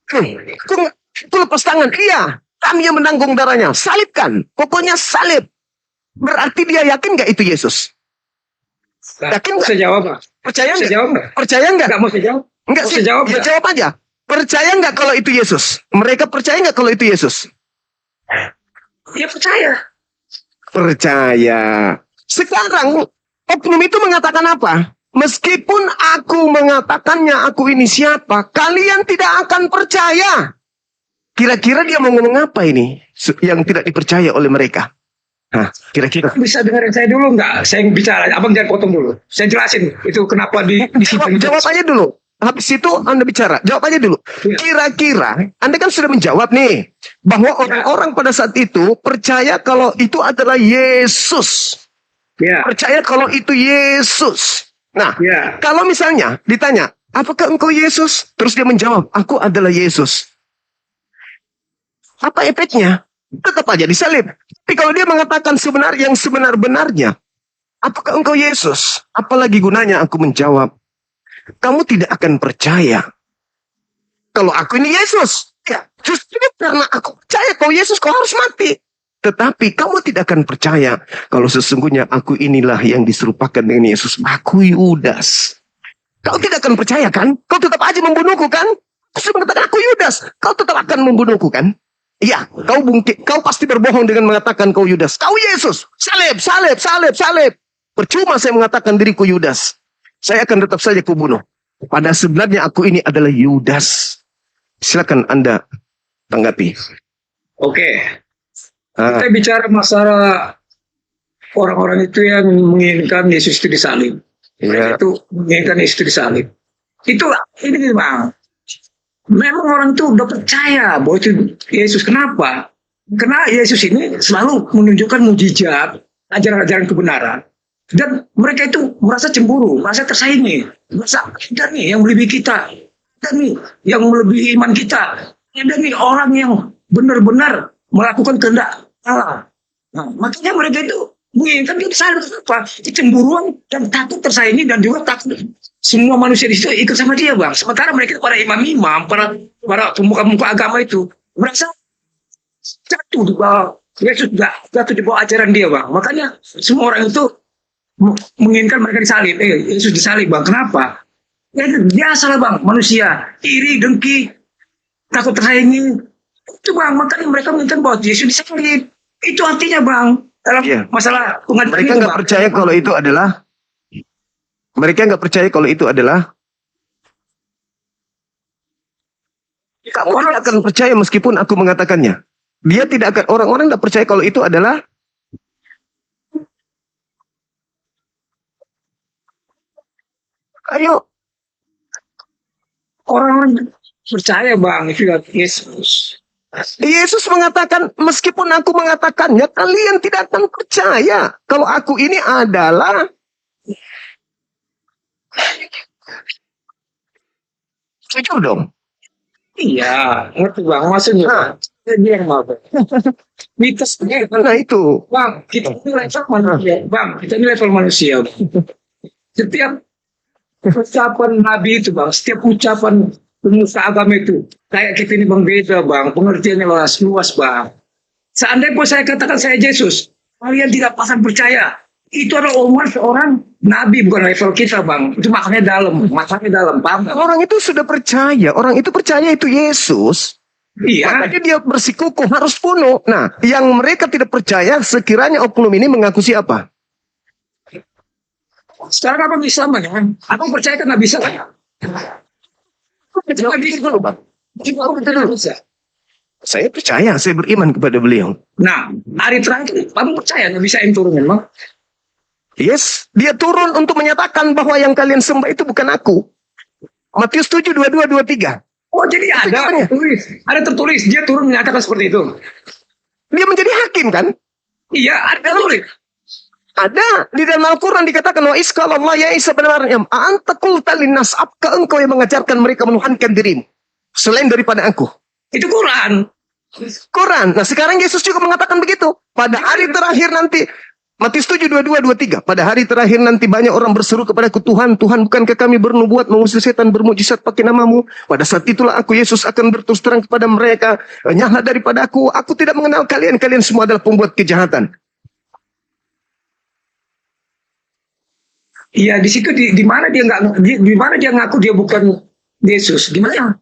Aku lepas tangan. Iya, kami yang menanggung darahnya. Salibkan, pokoknya salib. Berarti dia yakin nggak itu Yesus? Yakin nggak? Saya jawab Bang. Percaya Saya nggak? jawab nggak? Percaya nggak? Nggak mau saya jawab. Enggak Mau sih, saya jawab ya nggak? jawab aja. Percaya nggak kalau itu Yesus? Mereka percaya nggak kalau itu Yesus? Dia percaya. Percaya. Sekarang, oknum itu mengatakan apa? Meskipun aku mengatakannya aku ini siapa, kalian tidak akan percaya. Kira-kira dia mau ngomong apa ini? Yang tidak dipercaya oleh mereka. Hah, kira-kira. Bisa dengerin saya dulu nggak? Saya bicara, abang jangan potong dulu. Saya jelasin itu kenapa di sini. Jawab aja dulu. Habis itu Anda bicara. Jawab aja dulu. Iya. Kira-kira Anda kan sudah menjawab nih bahwa orang-orang pada saat itu percaya kalau itu adalah Yesus. Ya, Percaya kalau itu Yesus. Nah, ya. kalau misalnya ditanya, apakah engkau Yesus? Terus dia menjawab, aku adalah Yesus. Apa efeknya? Tetap aja disalib. Tapi kalau dia mengatakan yang sebenar-benarnya, apakah engkau Yesus? Apalagi gunanya aku menjawab, kamu tidak akan percaya kalau aku ini Yesus. Ya, justru karena aku percaya kau Yesus, kau harus mati. Tetapi kamu tidak akan percaya kalau sesungguhnya aku inilah yang diserupakan dengan Yesus. Aku Yudas. Kau tidak akan percaya kan? Kau tetap aja membunuhku kan? Kau sudah mengatakan aku Yudas. Kau tetap akan membunuhku kan? Iya, kau pasti berbohong dengan mengatakan kau Yudas. Kau Yesus. Salib, salib, salib, salib. Percuma saya mengatakan diriku Yudas. Saya akan tetap saja kubunuh. Pada sebenarnya aku ini adalah Yudas. Silakan Anda tanggapi. Oke. Kita bicara masalah orang-orang itu yang menginginkan Yesus itu disalib. Ya. Itu menginginkan Yesus itu disalib. Itu ini bang. Memang orang itu udah percaya bahwa itu Yesus. Kenapa? Karena Yesus ini selalu menunjukkan mujizat, ajaran-ajaran kebenaran. Dan mereka itu merasa cemburu, merasa tersaingi. Merasa ada nih yang melebihi kita. Ada nih yang melebihi iman kita. Ada nih orang yang benar-benar melakukan kehendak Allah. Nah, makanya mereka itu menginginkan dia disalib. Kenapa? Cemburuan dan takut tersaingi dan juga takut semua manusia di situ ikut sama dia bang. Sementara mereka para imam-imam, para pemuka-pemuka agama itu merasa jatuh di bawah Yesus, jatuh di bawah ajaran dia bang. Makanya semua orang itu menginginkan mereka disalib. Yesus disalib bang. Kenapa? Ya biasa lah bang, manusia iri, dengki, takut tersaingi. Itu bang, makanya mereka menginginkan bahwa Yesus disalib. Itu artinya bang dalam masalah pengadilan mereka nggak percaya kalau itu adalah kamu tidak akan percaya meskipun aku mengatakannya. Dia tidak akan, orang-orang tidak percaya kalau itu adalah ayo. Orang-orang percaya bang itu Yesus. Yesus mengatakan, meskipun aku mengatakannya, kalian tidak akan percaya kalau aku ini adalah jujur dong. Iya, ngerti bang, maksudnya. Dia yang mau. Mitosnya. Nah itu. Bang, kita ini level manusia. Bang, kita ini level manusia. Setiap ucapan Nabi itu bang, setiap ucapan pemuka agama itu, kayak kita ini bang beda bang, pengertiannya luas bang. Seandainya pun saya katakan saya Yesus, kalian tidak pasang percaya. Itu adalah omongan seorang Nabi, bukan level kita bang. Itu makanya dalam, paham gak? Orang itu sudah percaya, orang itu percaya itu Yesus. Iya. Makanya dia bersikukuh harus bunuh. Nah, yang mereka tidak percaya sekiranya oknum ini mengaku siapa? Sekarang abang Islam kan? Abang percaya kan Nabi Isa kan? Nabi Isa dulu bang. Saya percaya, saya beriman kepada beliau. Nah, hari terakhir, abang percaya Nabi Isa yang turun memang? Yes, dia turun untuk menyatakan bahwa yang kalian sembah itu bukan aku. Matius 7, 22, 23. Oh, jadi ada tertulis, dia turun menyatakan seperti itu. Dia menjadi hakim kan? Iya, ada tertulis. Ada di dalam Al-Quran dikatakan wa isqalallah ya Isa bin Maryam anta qulta linnas, apakah engkau yang mengajarkan mereka menuhankan dirimu selain daripada aku? Itu Quran. Nah sekarang Yesus juga mengatakan begitu. Pada hari terakhir nanti Matius 7, 22, 23. Pada hari terakhir nanti banyak orang berseru kepadaku, Tuhan, Tuhan, bukankah kami bernubuat mengusir setan, bermujizat pakai namamu? Pada saat itulah aku Yesus akan berterus terang kepada mereka, nyahlah daripada aku tidak mengenal kalian, kalian semua adalah pembuat kejahatan. Iya, di situ di mana dia nggak di mana dia ngaku dia bukan Yesus? Gimana?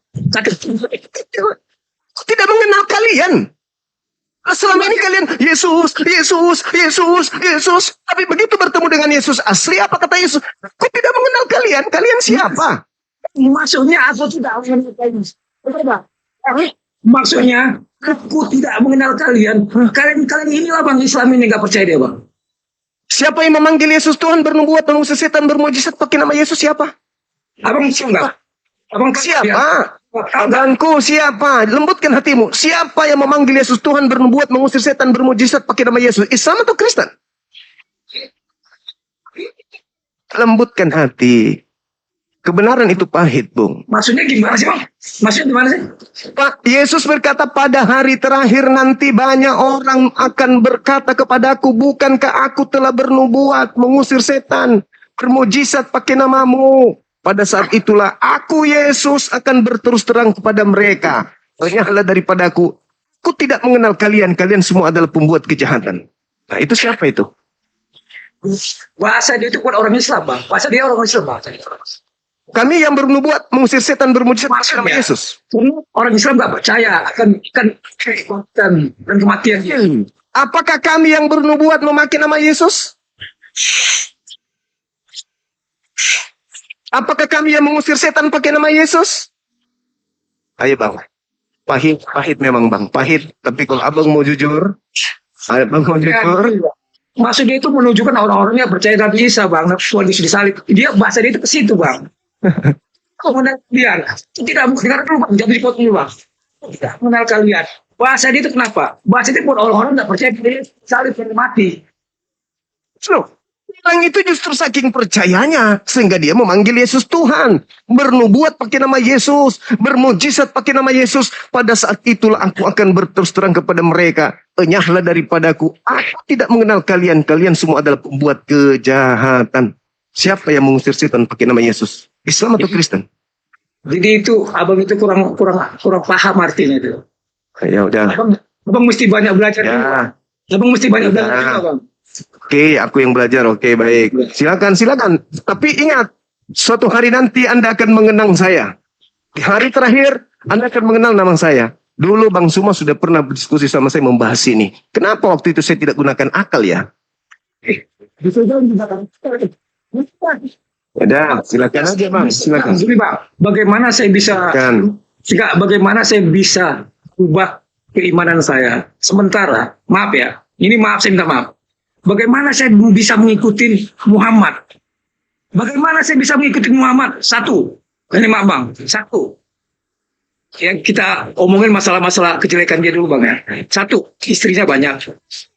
Tidak mengenal kalian. Selama ini kalian Yesus. Tapi begitu bertemu dengan Yesus asli, apa kata Yesus? Aku tidak mengenal kalian. Kalian siapa? Maksudnya aku tidak mengenal Yesus. Maksudnya Aku tidak mengenal kalian. Kalian inilah bang Islam ini nggak percaya dia bang. Siapa yang memanggil Yesus Tuhan, bernubuat, mengusir setan, bermujizat pakai nama Yesus, siapa? Abang siapa? Abang Siapa? Abangku siapa? Lembutkan hatimu. Siapa yang memanggil Yesus Tuhan, bernubuat, mengusir setan, bermujizat pakai nama Yesus? Islam atau Kristen? Lembutkan hati. Kebenaran itu pahit, Bung. Maksudnya gimana sih bang? Maksudnya gimana sih? Pak, Yesus berkata pada hari terakhir nanti banyak orang akan berkata kepadaku, bukankah aku telah bernubuat, mengusir setan, bermujizat pakai namamu? Pada saat itulah aku Yesus akan berterus terang kepada mereka. Enyahlah daripadaku. Aku tidak mengenal kalian. Kalian semua adalah pembuat kejahatan. Nah itu siapa itu? Bahasa dia itu bukan orang Islam bang. Bahasa dia orang Islam bang. Kami yang bernubuat, mengusir setan, bermujizat pakai nama Maksudnya, Yesus. orang Islam nggak percaya akan kekuatan dan kematian dia. Apakah kami yang bernubuat memakai nama Yesus? Apakah kami yang mengusir setan pakai nama Yesus? Ayo bang. Pahit memang bang. Pahit. Tapi kalau abang mau jujur. Abang mau jujur. Maksud dia itu menunjukkan orang-orang yang percaya Nabi Isa bang. Tuhan Yesus disalib. Dia bahasa dia itu ke situ bang. Kemudian dia tidak mendengar dulu bang. Jangan dipotong dulu bang. Tidak mengenal kalian. Bahasa dia itu kenapa? Bahasa dia buat orang-orang tidak percaya dia salib dan mati. Loh. Orang itu justru saking percayanya sehingga dia memanggil Yesus Tuhan, bernubuat pakai nama Yesus, bermujizat pakai nama Yesus. Pada saat itulah aku akan berterus terang kepada mereka, enyahlah daripadaku. Aku tidak mengenal kalian. Kalian semua adalah pembuat kejahatan. Siapa yang mengusir setan pakai nama Yesus? Islam atau Kristen? Jadi itu abang itu kurang paham artinya itu. Ya udah. Abang mesti banyak belajar. Ya. Abang mesti banyak belajar Ya. juga bang. Oke, aku yang belajar. Oke, baik. Silakan. Tapi ingat, suatu hari nanti Anda akan mengenang saya. Di hari terakhir, Anda akan mengenal nama saya. Dulu Bang Suma sudah pernah berdiskusi sama saya membahas ini. Kenapa waktu itu saya tidak gunakan akal ya? Udah, silakan aja Bang. Silakan. Jadi bang, bagaimana saya bisa ubah keimanan saya? Sementara, maaf ya, saya minta maaf. Bagaimana saya bisa mengikuti Muhammad? Bagaimana saya bisa mengikuti Muhammad? Satu, ini maaf bang, satu. Yang kita omongin masalah-masalah kejelekan dia dulu bang ya. Satu, istrinya banyak.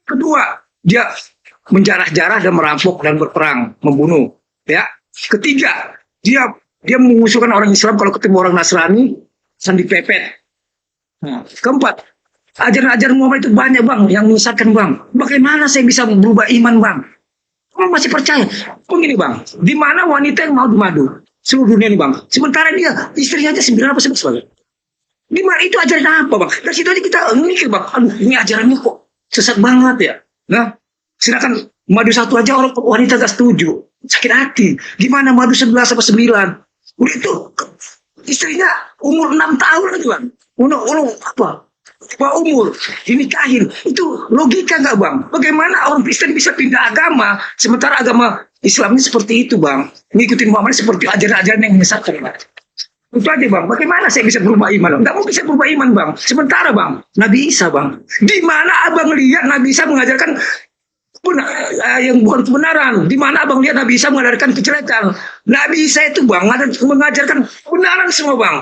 Kedua, dia menjarah-jarah dan merampok dan berperang, membunuh. Ya. Ketiga, dia mengusulkan orang Islam kalau ketemu orang Nasrani, sandi pepet. Nah, keempat, ajaran-ajaran Muhammad itu banyak bang yang menyesatkan bang. Bagaimana saya bisa berubah iman bang? Kamu masih percaya? Begini bang, di mana wanita yang mau dimadu seluruh dunia ini bang? Sementara dia istrinya aja 9 apa 11 bang. Di mana itu ajaran apa bang? Dari situ aja kita mikir bang, aduh ini ajarannya kok sesat banget ya. Nah, silakan madu satu aja orang wanita gak setuju, sakit hati. Gimana madu 11 apa 9? Udah itu istrinya umur 6 tahun lagi bang. Apa? Umur dinikahin, itu logika nggak bang? Bagaimana orang Kristen bisa pindah agama sementara agama Islam ini seperti itu bang, ngikutin Muhammad seperti ajaran-ajaran yang menyesatkan bang. Itu aja bang, bagaimana saya bisa berubah iman? Nggak mungkin bisa berubah iman bang. Sementara bang, Nabi Isa bang, di mana abang lihat Nabi Isa mengajarkan yang bukan kebenaran? Di mana abang lihat Nabi Isa mengajarkan kejelekan? Nabi Isa itu bang mengajarkan kebenaran semua bang,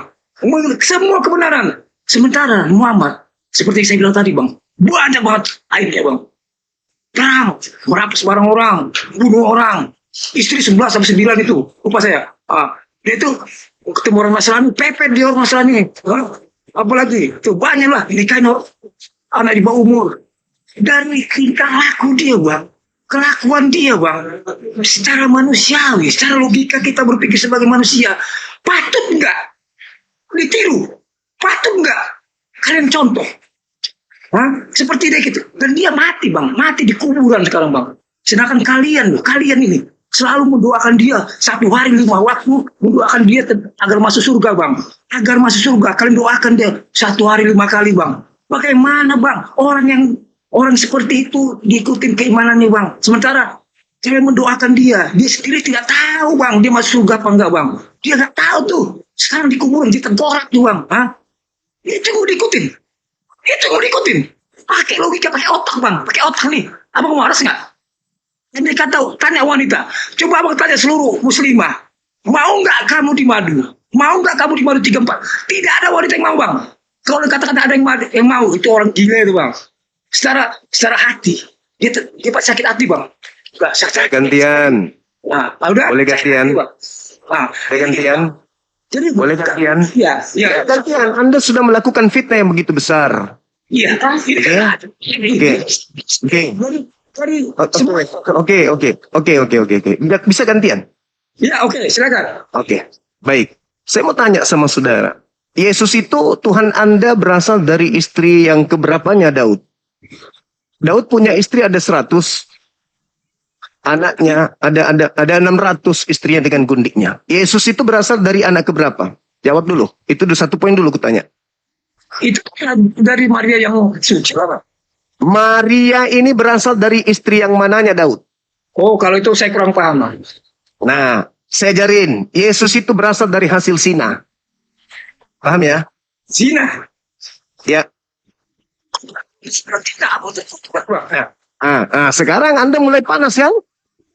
semua kebenaran. Sementara Muhammad, seperti saya bilang tadi bang, banyak banget aibnya bang. Perang, merampas barang orang, bunuh orang, istri 11 sampai 9 itu, lupa saya. Dia itu ketemu orang Nasrani, pepet dia orang Nasrani. Apalagi, itu banyak lah, nikahin anak di bawah umur. Dari tingkah laku dia bang, kelakuan dia bang, secara manusiawi, secara logika kita berpikir sebagai manusia, patut enggak ditiru? Patut enggak kalian contoh? Seperti dia gitu. Dan dia mati bang, mati di kuburan sekarang bang. Sedangkan kalian ini selalu mendoakan dia 1 hari 5 waktu, mendoakan dia agar masuk surga bang. Agar masuk surga, kalian doakan dia 1 hari 5 kali bang. Bagaimana bang orang seperti itu diikutin keimanannya bang? Sementara kalian mendoakan dia sendiri tidak tahu bang dia masuk surga apa enggak bang. Dia nggak tahu tuh. Sekarang di kuburan ditegorak tuh bang. Itu mau diikutin. Itu mau diikutin. Pakai logika, pakai otak bang, pakai otak nih. Abang mau harus nggak? Ini kata tanya wanita. Coba abang tanya seluruh muslimah. Mau nggak kamu di madu? Mau nggak kamu di madu 34? Tidak ada wanita yang mau bang. Kalau dikatakan ada yang mau, itu orang gila itu bang. Secara hati, dia pasti sakit hati bang. Nggak, sakit hati. Gantian. Nah, udah. Boleh gantian. Nah, Boleh gantian. jadi Boleh gantian. Iya, iya. Gantian. Anda sudah melakukan fitnah yang begitu besar. Iya. Oke. Oke. Jadi, Oke. Bisa gantian. ya oke, silakan. Oke. Baik. Saya mau tanya sama saudara. Yesus itu Tuhan Anda berasal dari istri yang keberapanya Daud? Daud punya istri ada 100. Anaknya ada 600 istrinya dengan gundiknya. Yesus itu berasal dari anak keberapa? Jawab dulu. Itu satu poin dulu kutanya. Itu dari Maria yang suci, Bapak. Maria ini berasal dari istri yang mananya Daud? Oh, kalau itu saya kurang paham. Bang. Nah, saya ajarin. Yesus itu berasal dari hasil zina. Paham ya? Zina. Ya. Berarti tidak apa itu. Sekarang Anda mulai panas kan?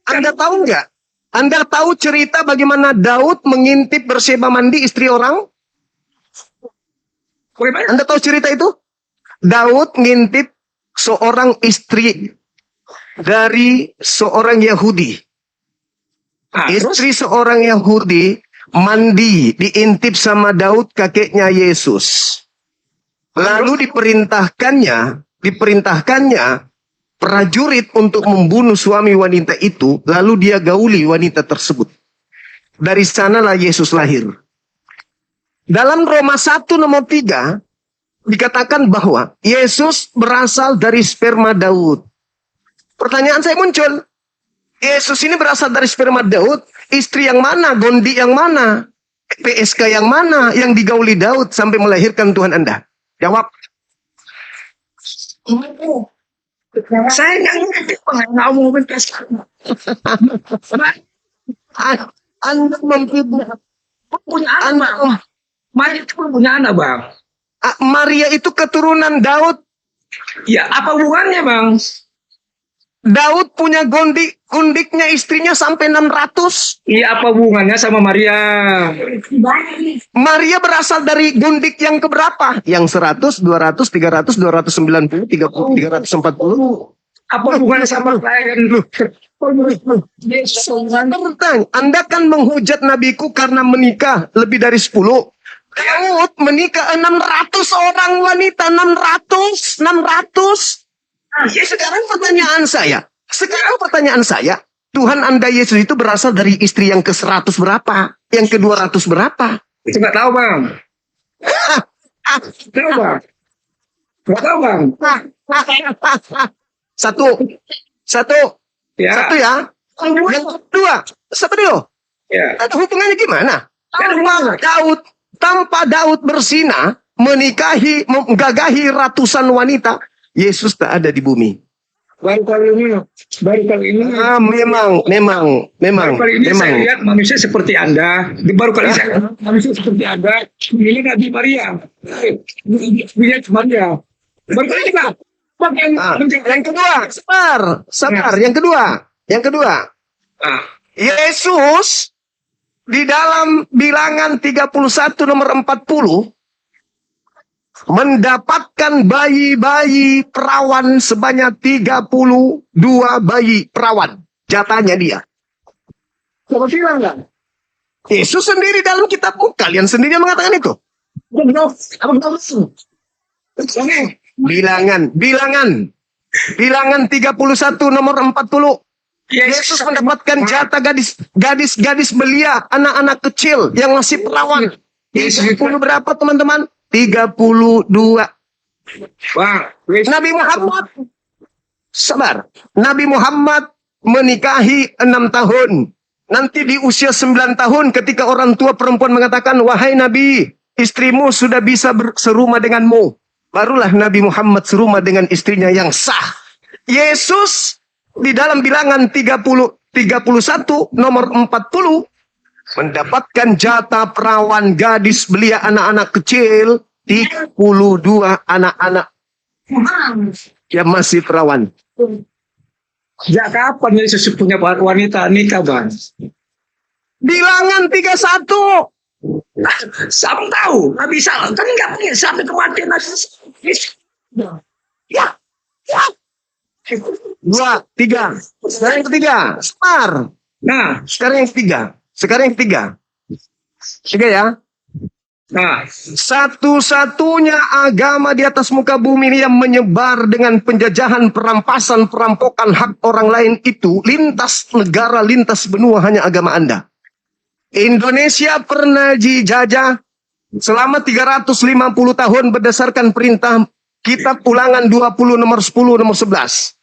Anda tahu nggak? Anda tahu cerita bagaimana Daud mengintip Berseba mandi istri orang? Bagaimana? Anda tahu cerita itu? Daud ngintip seorang istri dari seorang Yahudi. Terus? Istri seorang Yahudi mandi, diintip sama Daud kakeknya Yesus. Lalu diperintahkannya prajurit untuk membunuh suami wanita itu, lalu dia gauli wanita tersebut. Dari sanalah Yesus lahir. Dalam Roma 1 nomor 3 dikatakan bahwa Yesus berasal dari sperma Daud. Pertanyaan saya muncul, Yesus ini berasal dari sperma Daud, istri yang mana, gondi yang mana, PSK yang mana yang digauli Daud sampai melahirkan Tuhan Anda? Jawab. Saya nggak ngerti nggak mau PSK. Anda memfitnah. Punya anak, Bang. Maria itu punya anak, Bang. Maria itu keturunan Daud. Ya, apa hubungannya, Bang? Daud punya gundiknya istrinya sampai 600. Iya, apa hubungannya sama Maria? Maria berasal dari gundik yang keberapa? Yang 100, 200, 300, 290, 30, 340. Apa hubungannya sama klien lu? Anda kan menghujat nabiku karena menikah lebih dari 10. Daud menikah 600 orang wanita. 600. Sekarang pertanyaan saya. Tuhan Anda Yesus itu berasal dari istri yang ke-100 berapa? Yang ke-200 berapa? Itu nggak tahu, Bang. Tahu, Bang. Nggak tahu, Bang. Satu. Ya. Satu ya. Yang kedua, siapa dulu? Ya. Ada hubungannya gimana? Tanpa Daud berzina, menggagahi ratusan wanita, Yesus tak ada di bumi. Baru kali ini. Memang. Baru kali ini saya lihat manusia seperti Anda. Baru kali saya lihat manusia seperti Anda. Ini Nabi Maria. Lihat Maria. Baru kali ini, Pak. Yang kedua, sabar. Yang kedua. Yesus di dalam Bilangan 31 nomor 40 mendapatkan bayi-bayi perawan sebanyak 32 bayi perawan. Jatahnya dia. Siapa bilang nggak? Yesus sendiri dalam kitabmu. Kalian sendiri yang mengatakan itu. Bilangan 31 nomor 40. Yesus mendapatkan jatah gadis belia, anak-anak kecil yang masih perawan. 30 berapa teman-teman? 32. Nabi Muhammad, sabar. Nabi Muhammad menikahi 6 tahun. Nanti di usia 9 tahun ketika orang tua perempuan mengatakan, wahai Nabi, istrimu sudah bisa serumah denganmu. Barulah Nabi Muhammad serumah dengan istrinya yang sah. Yesus di dalam Bilangan 31 nomor 40 mendapatkan jatah perawan gadis belia anak-anak kecil 32 anak-anak Yang masih perawan. Sejak kapan Yesus punya wanita nikah, Bang? Bilangan 31. Siapa tahu? Nggak bisa. Kan nggak punya sampai kematian. Ya. 2, 3. Sekarang yang ketiga. Smart. Nah, Sekarang yang ketiga. Tiga ya. nah, Satu-satunya agama di atas muka bumi ini yang menyebar dengan penjajahan, perampasan, perampokan hak orang lain itu lintas negara, lintas benua hanya agama Anda. Indonesia pernah dijajah selama 350 tahun berdasarkan perintah Kitab Ulangan 20 nomor 10 nomor 11.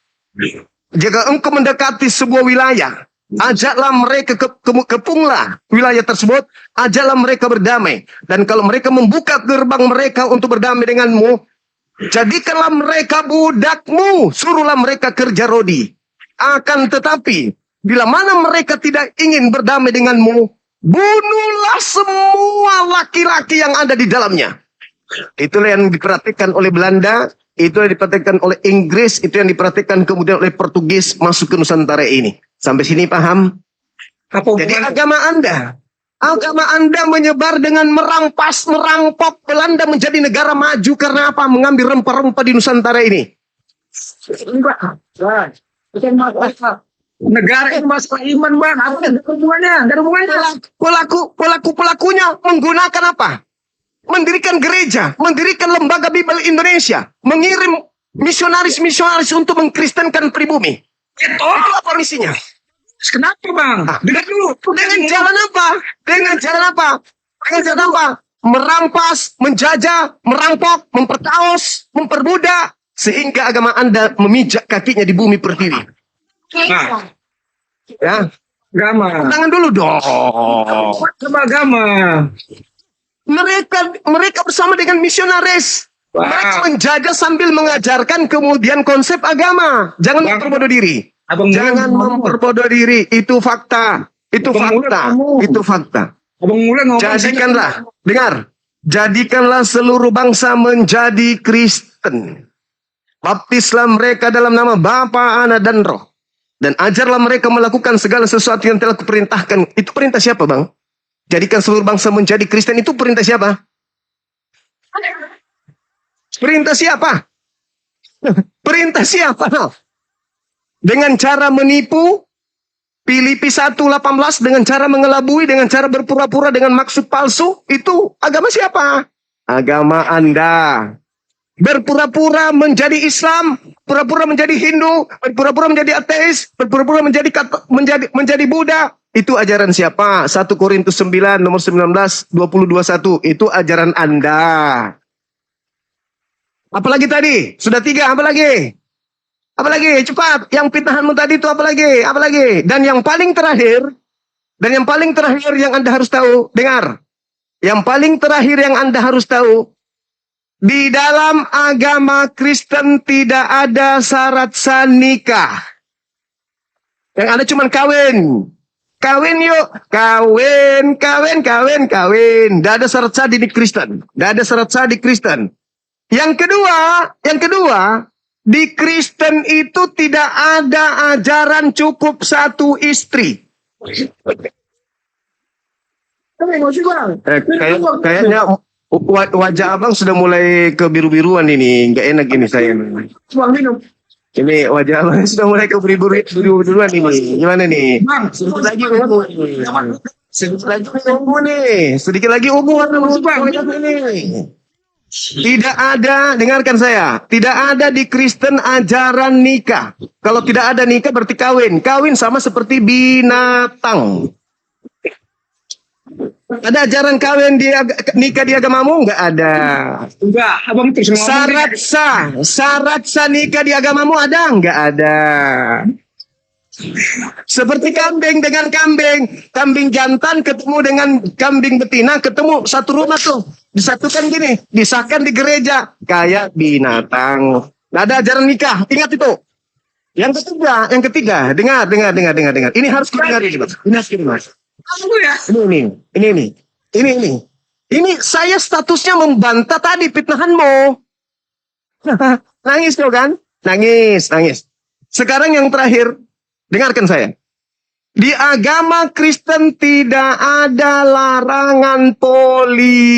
Jika engkau mendekati sebuah wilayah, ajaklah mereka kepunglah wilayah tersebut, ajaklah mereka berdamai. Dan kalau mereka membuka gerbang mereka untuk berdamai denganmu, jadikanlah mereka budakmu, suruhlah mereka kerja rodi. Akan tetapi, bila mana mereka tidak ingin berdamai denganmu, bunuhlah semua laki-laki yang ada di dalamnya. Itulah yang diperhatikan oleh Belanda, itu yang diperhatikan oleh Inggris, itu yang diperhatikan kemudian oleh Portugis masuk ke Nusantara ini. Sampai sini paham? apa Jadi hubungan- agama Anda menyebar dengan merampas, merampok Belanda menjadi negara maju karena apa? Mengambil rempah-rempah di Nusantara ini. negara itu masalah iman, Bang. Apa ada hubungannya? Nggak ada hubungannya. Pelakunya menggunakan apa? Mendirikan gereja, mendirikan lembaga Bible Indonesia, mengirim misionaris-misionaris untuk mengkristenkan pribumi. Itu apa misinya? Kenapa, Bang? Dengar dulu. Dengan jalan apa? Dengan jalan apa? Dengan jalan apa? Merampas, menjajah, merampok, memperkaos, memperbudak, sehingga agama Anda memijak kakinya di bumi pertiwi. Nah, Ya, agama. tangan dulu dong. Sama agama. Mereka bersama dengan misionaris. Wah. Mereka menjaga sambil mengajarkan kemudian konsep agama. Jangan Bang. memperbodoh diri. Abang Jangan Mulan ngomong. memperbodoh diri. Itu fakta. Itu Abang Mulan fakta. ngomong. Itu fakta. Abang Mulan ngomong. Jadikanlah, dengar. Jadikanlah seluruh bangsa menjadi Kristen. Baptislah mereka dalam nama Bapa, Anak, dan Roh. Dan ajarlah mereka melakukan segala sesuatu yang telah kuperintahkan. Itu perintah siapa, Bang? Jadikan seluruh bangsa menjadi Kristen, itu perintah siapa? Perintah siapa? Perintah siapa? Dengan cara menipu, Filipi 1:18, dengan cara mengelabui, dengan cara berpura-pura, dengan maksud palsu, itu agama siapa? Agama Anda. Berpura-pura menjadi Islam, pura-pura menjadi Hindu, berpura-pura menjadi ateis, berpura-pura menjadi Buddha. Itu ajaran siapa? 1 Korintus 9 nomor 19 20-21. Itu ajaran Anda. Apalagi tadi? Sudah 3, apa lagi? Apa lagi? Cepat. Yang fitnahanmu tadi itu apa lagi? Apa lagi? Dan yang paling terakhir yang Anda harus tahu, dengar. Yang paling terakhir yang Anda harus tahu, di dalam agama Kristen tidak ada syarat sah nikah. Yang ada cuma kawin. Kawin yuk. Kawin. Tidak ada syarat sah di Kristen. Tidak ada syarat sah di Kristen. Yang kedua, di Kristen itu tidak ada ajaran cukup satu istri. Kayaknya wajah abang sudah mulai kebiru-biruan ini. Nggak enak ini saya. Bang, minum. Ini wajah abang sudah mulai kebiru-biruan ini. Gimana nih? Bang, Sedikit lagi ungu. Sedikit lagi ungu warna Bang. ini. Tidak ada, dengarkan saya. Tidak ada di Kristen ajaran nikah. Kalau tidak ada nikah berarti kawin. Kawin sama seperti binatang. Ada ajaran kawin nikah di agamamu? Enggak ada. Enggak, abang terus ngomong. Syarat sah nikah di agamamu ada? Enggak ada. Seperti kambing dengan kambing jantan ketemu dengan kambing betina, ketemu satu rumah tuh, disatukan gini, disahkan di gereja, kayak binatang. Nggak ada ajaran nikah, ingat itu. Yang ketiga, dengar. Ini harus kita dengar ini, Bang. Ini harus kita dengar. Aku ya. Ini saya statusnya membantah tadi fitnahanmu. Nangis kau kan? Nangis. Sekarang yang terakhir, dengarkan saya. Di agama Kristen tidak ada larangan poligami.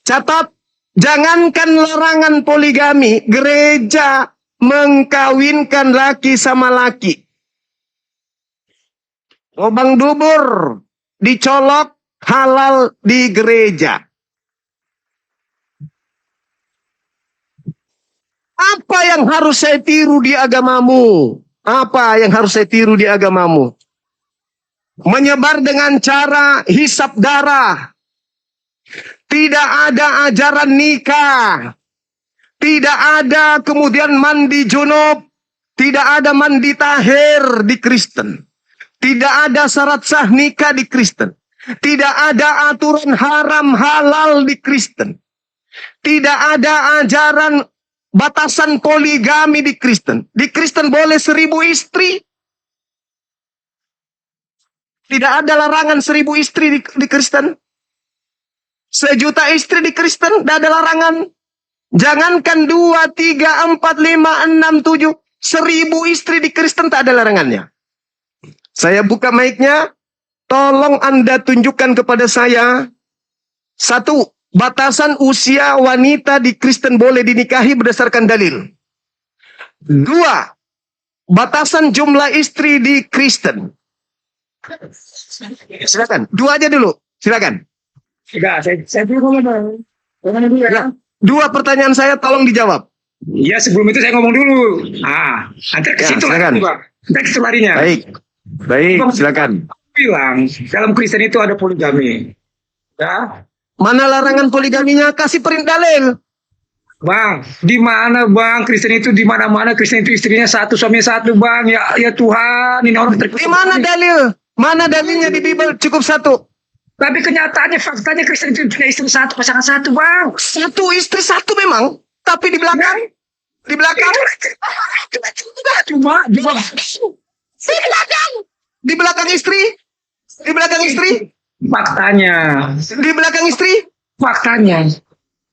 Catat, jangankan larangan poligami, gereja mengkawinkan laki sama laki. Lubang dubur dicolok halal di gereja. Apa yang harus saya tiru di agamamu? Apa yang harus saya tiru di agamamu? Menyebar dengan cara hisap darah. Tidak ada ajaran nikah. Tidak ada kemudian mandi junub. Tidak ada mandi tahir di Kristen. Tidak ada syarat sah nikah di Kristen. Tidak ada aturan haram halal di Kristen. Tidak ada ajaran batasan poligami di Kristen. Di Kristen boleh 1000 istri. Tidak ada larangan 1000 istri di Kristen. 1 juta istri di Kristen, tidak ada larangan. Jangankan 2, 3, 4, 5, 6, 7. 1000 istri di Kristen tak ada larangannya. Saya buka mic-nya. Tolong Anda tunjukkan kepada saya. 1. Batasan usia wanita di Kristen boleh dinikahi berdasarkan dalil. 2. Batasan jumlah istri di Kristen. Silakan. 2 aja dulu. Silakan. Enggak, saya dulu ngomong. Ngomong dulu ya. 2 pertanyaan saya tolong dijawab. Ya, sebelum itu saya ngomong dulu. Nanti ke situ silakan. lagi, Bang. Nanti ke situ larinya. Baik, silakan. Bilang, dalam Kristen itu ada poligami. Ya. Mana larangan poligaminya? Kasih perintah dalil. Bang, di mana Bang Kristen itu, di mana-mana Kristen itu istrinya 1, suaminya 1, Bang. Ya Tuhan, ini orang Di mana dalil? Mana dalilnya di Bible cukup 1? Tapi kenyataannya, faktanya Kristen itu punya istri 1, pasangan 1, Bang. 1 istri 1 memang, tapi di belakang, di belakang, di belakang istri, Faktanya. di belakang istri, Faktanya.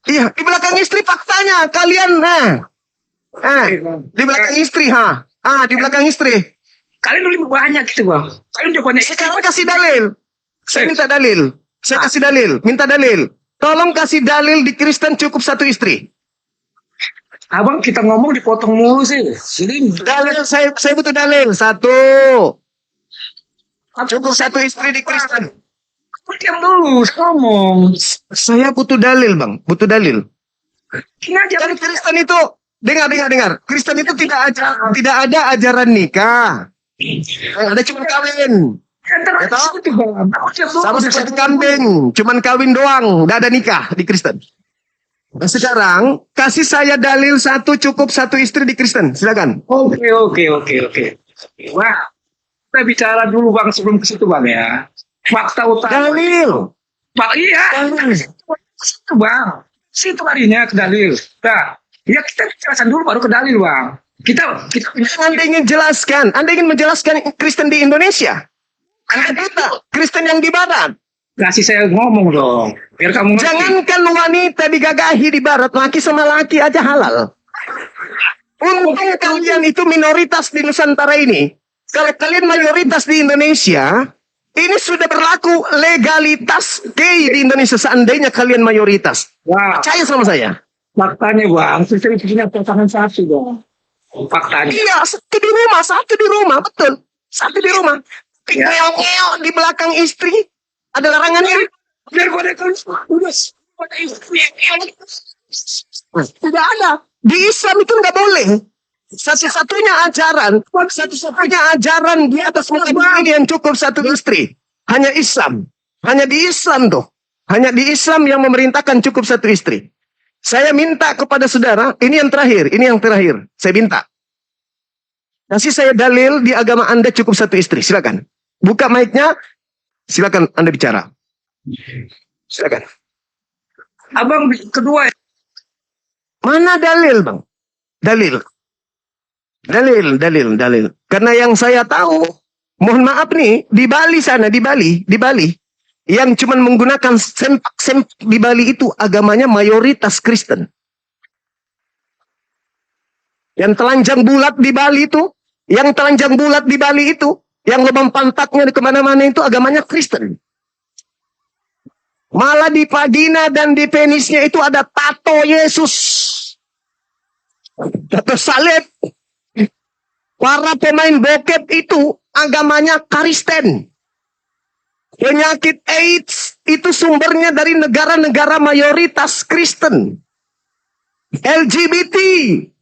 iya, di belakang istri faktanya kalian, di belakang istri, di belakang istri. Kalian dulu banyak gitu, Bang. Kalian udah banyak. Sekarang kasih dalil. Saya minta dalil. Saya kasih dalil. Minta dalil. Tolong kasih dalil di Kristen cukup 1 istri. Abang kita ngomong dipotong mulu sih. Sini. Dalil saya butuh dalil. 1. Cukup 1 istri di Kristen. Diam dulu, ngomong. Saya butuh dalil, Bang. Butuh dalil. Ini aja. Dan Kristen itu dengar. Kristen itu tidak ada ajaran nikah. Ada cuma kawin. Sama seperti kambing, cuman kawin doang, tidak ada nikah di Kristen. Nah, sekarang kasih saya dalil 1 cukup 1 istri di Kristen, silakan. Oke. Wah, kita bicara dulu Bang sebelum ke situ Bang ya. Fakta utama. Dalil. Bang, iya. Situ Bang. Situ larinya ke dalil. Nah, ya kita jelasan dulu baru ke dalil Bang. Kita Anda ingin menjelaskan Kristen di Indonesia? Anda buta Kristen yang di barat. kasih saya ngomong dong. Biar kamu ngerti. Jangankan wanita digagahi di barat, laki sama laki aja halal. Untung kalian itu minoritas di Nusantara ini. Kalau kalian mayoritas di Indonesia, ini sudah berlaku legalitas gay di Indonesia seandainya kalian mayoritas. Wah, Percaya sama saya. faktanya Bang, Kristen itu punya pasangan 1 dong. Faktanya. Iya, 1 di rumah, betul. 1 di rumah. Ngeong-ngeong di belakang istri. Ada larangannya? Biar pada kan udah Tidak ada. Di Islam itu nggak boleh. Satu-satunya ajaran di atas muka bumi ini yang cukup 1 istri. Hanya Islam. Hanya di Islam tuh. Hanya di Islam yang memerintahkan cukup 1 istri. Saya minta kepada saudara, ini yang terakhir. Saya minta. Kasih saya dalil di agama Anda cukup 1 istri. Silakan. Buka mic-nya. Silakan Anda bicara. Silakan. Abang kedua. Mana dalil, Bang? Dalil. Karena yang saya tahu, mohon maaf nih, di Bali sana, di Bali, Yang cuma menggunakan sempak-sempak di Bali itu agamanya mayoritas Kristen. Yang telanjang bulat di Bali itu, yang lubang pantatnya di kemana-mana itu agamanya Kristen. Malah di vagina dan di penisnya itu ada tato Yesus. Tato salib. Para pemain bokep itu agamanya Kristen. Penyakit AIDS itu sumbernya dari negara-negara mayoritas Kristen. LGBT,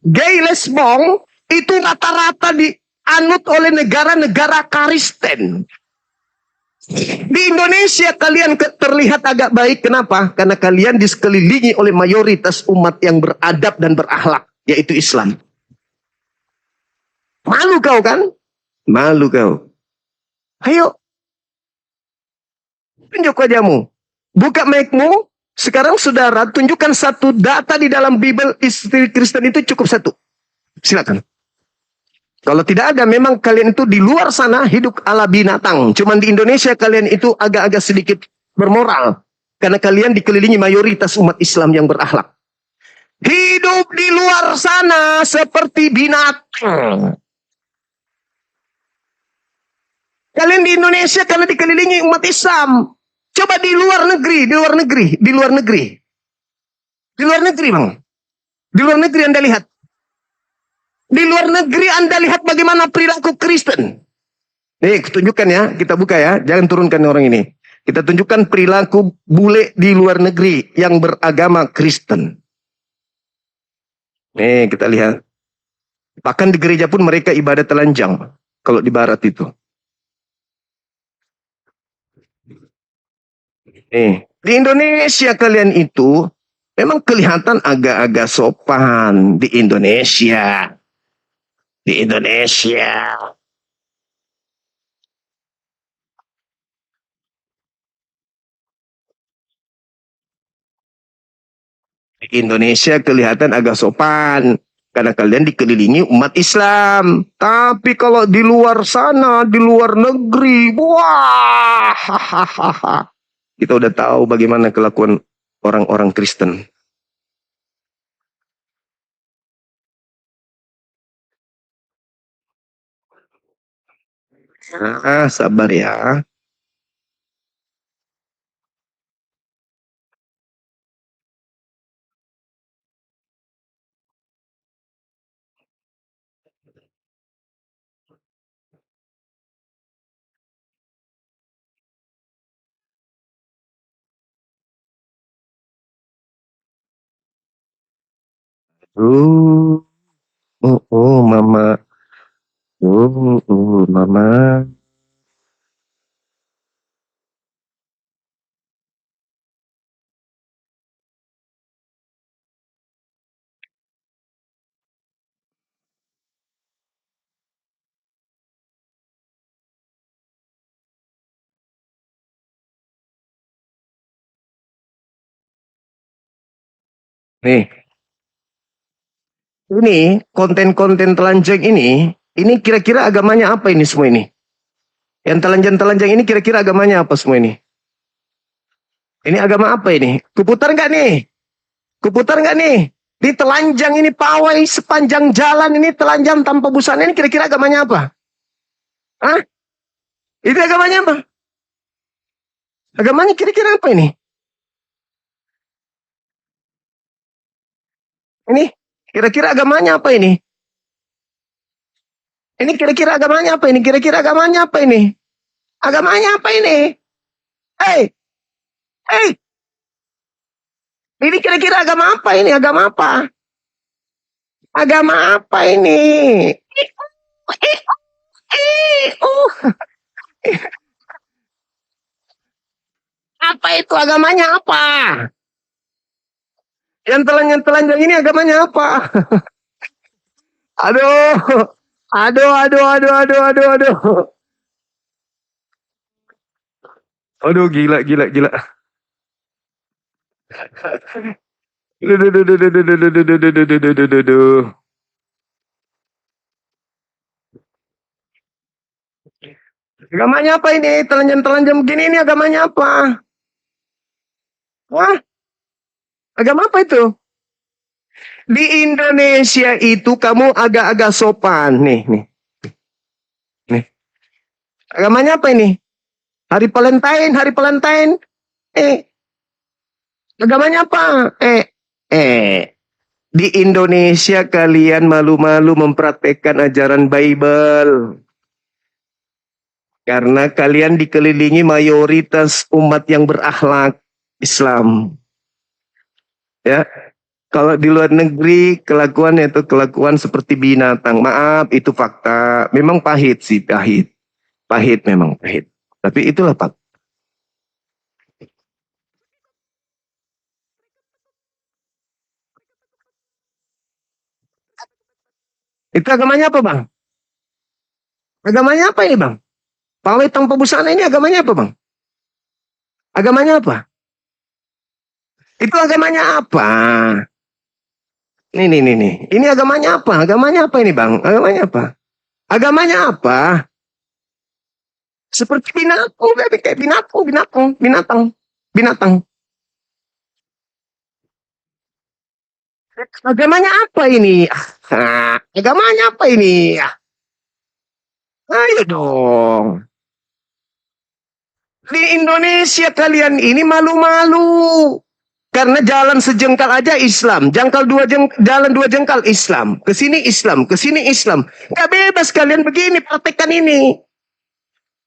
gay, lesbong itu rata-rata dianut oleh negara-negara Kristen. Di Indonesia kalian terlihat agak baik. Kenapa? Karena kalian disekelilingi oleh mayoritas umat yang beradab dan berakhlak, yaitu Islam. Malu kau kan? Malu kau. Ayo. Tunjuk wajahmu. Buka mic-mu. Sekarang saudara tunjukkan satu data di dalam Bible istri Kristen itu cukup satu. Silakan. Kalau tidak ada, memang kalian itu di luar sana hidup ala binatang. Cuman di Indonesia kalian itu agak-agak sedikit bermoral. Karena kalian dikelilingi mayoritas umat Islam yang berakhlak. Hidup di luar sana seperti binatang. Kalian di Indonesia karena dikelilingi umat Islam. Coba di luar negeri, Bang. Di luar negeri Anda lihat. Di luar negeri Anda lihat bagaimana perilaku Kristen. Nih, tunjukkan ya. Kita buka ya. Jangan turunkan orang ini. Kita tunjukkan perilaku bule di luar negeri yang beragama Kristen. Nih, kita lihat. Bahkan di gereja pun mereka ibadah telanjang. Kalau di barat itu. Nih, di Indonesia kalian itu memang kelihatan agak-agak sopan di Indonesia. Di Indonesia. Di Indonesia kelihatan agak sopan. Karena kalian dikelilingi umat Islam. Tapi kalau di luar sana, di luar negeri, wah, hahaha. Kita udah tahu bagaimana kelakuan orang-orang Kristen. Nah, sabar ya. Mama. Mama. Nih, ini konten-konten telanjang ini kira-kira agamanya apa ini semua ini? Yang telanjang-telanjang ini kira-kira agamanya apa semua ini? Ini agama apa ini? Kuputar nggak nih? Kuputar nggak nih? Di telanjang ini pawai sepanjang jalan ini telanjang tanpa busana ini kira-kira agamanya apa? Hah? Itu agamanya apa? Agamanya kira-kira apa ini? Ini kira-kira agamanya apa ini? Ini kira-kira agamanya apa ini? Kira-kira agamanya apa ini? Agamanya apa ini? Hei, hei, ini kira-kira agama apa ini? Agama apa? Agama apa ini? Apa itu agamanya apa? Yang telanjang ini agamanya apa? Aduh, aduh. Aduh, gila. Agamanya apa ini? Telanjang-telanjang begini ini agamanya apa? Wah, agama apa itu? Di Indonesia itu kamu agak-agak sopan. Nih. Agamanya apa ini? Hari Valentine. Agamanya apa? Di Indonesia kalian malu-malu mempraktekkan ajaran Bible. Karena kalian dikelilingi mayoritas umat yang berakhlak Islam. Ya. Kalau di luar negeri kelakuan itu kelakuan seperti binatang. Maaf, itu fakta. Memang pahit sih, pahit. Pahit memang pahit. Tapi itulah fakta. Itu agamanya apa, Bang? Agamanya apa ini, Bang? Pawai tanpa busana ini agamanya apa, Bang? Agamanya apa? Itu agamanya apa? Nih. Ini agamanya apa? Agamanya apa ini, Bang? Agamanya apa? Agamanya apa? Seperti binatang, kayak binatang. Agamanya apa ini? Agamanya apa ini? Ayo dong. Di Indonesia kalian ini malu-malu. Karena jalan sejengkal aja Islam. Jalan dua jengkal Islam. Kesini Islam. Gak bebas kalian begini praktekkan ini.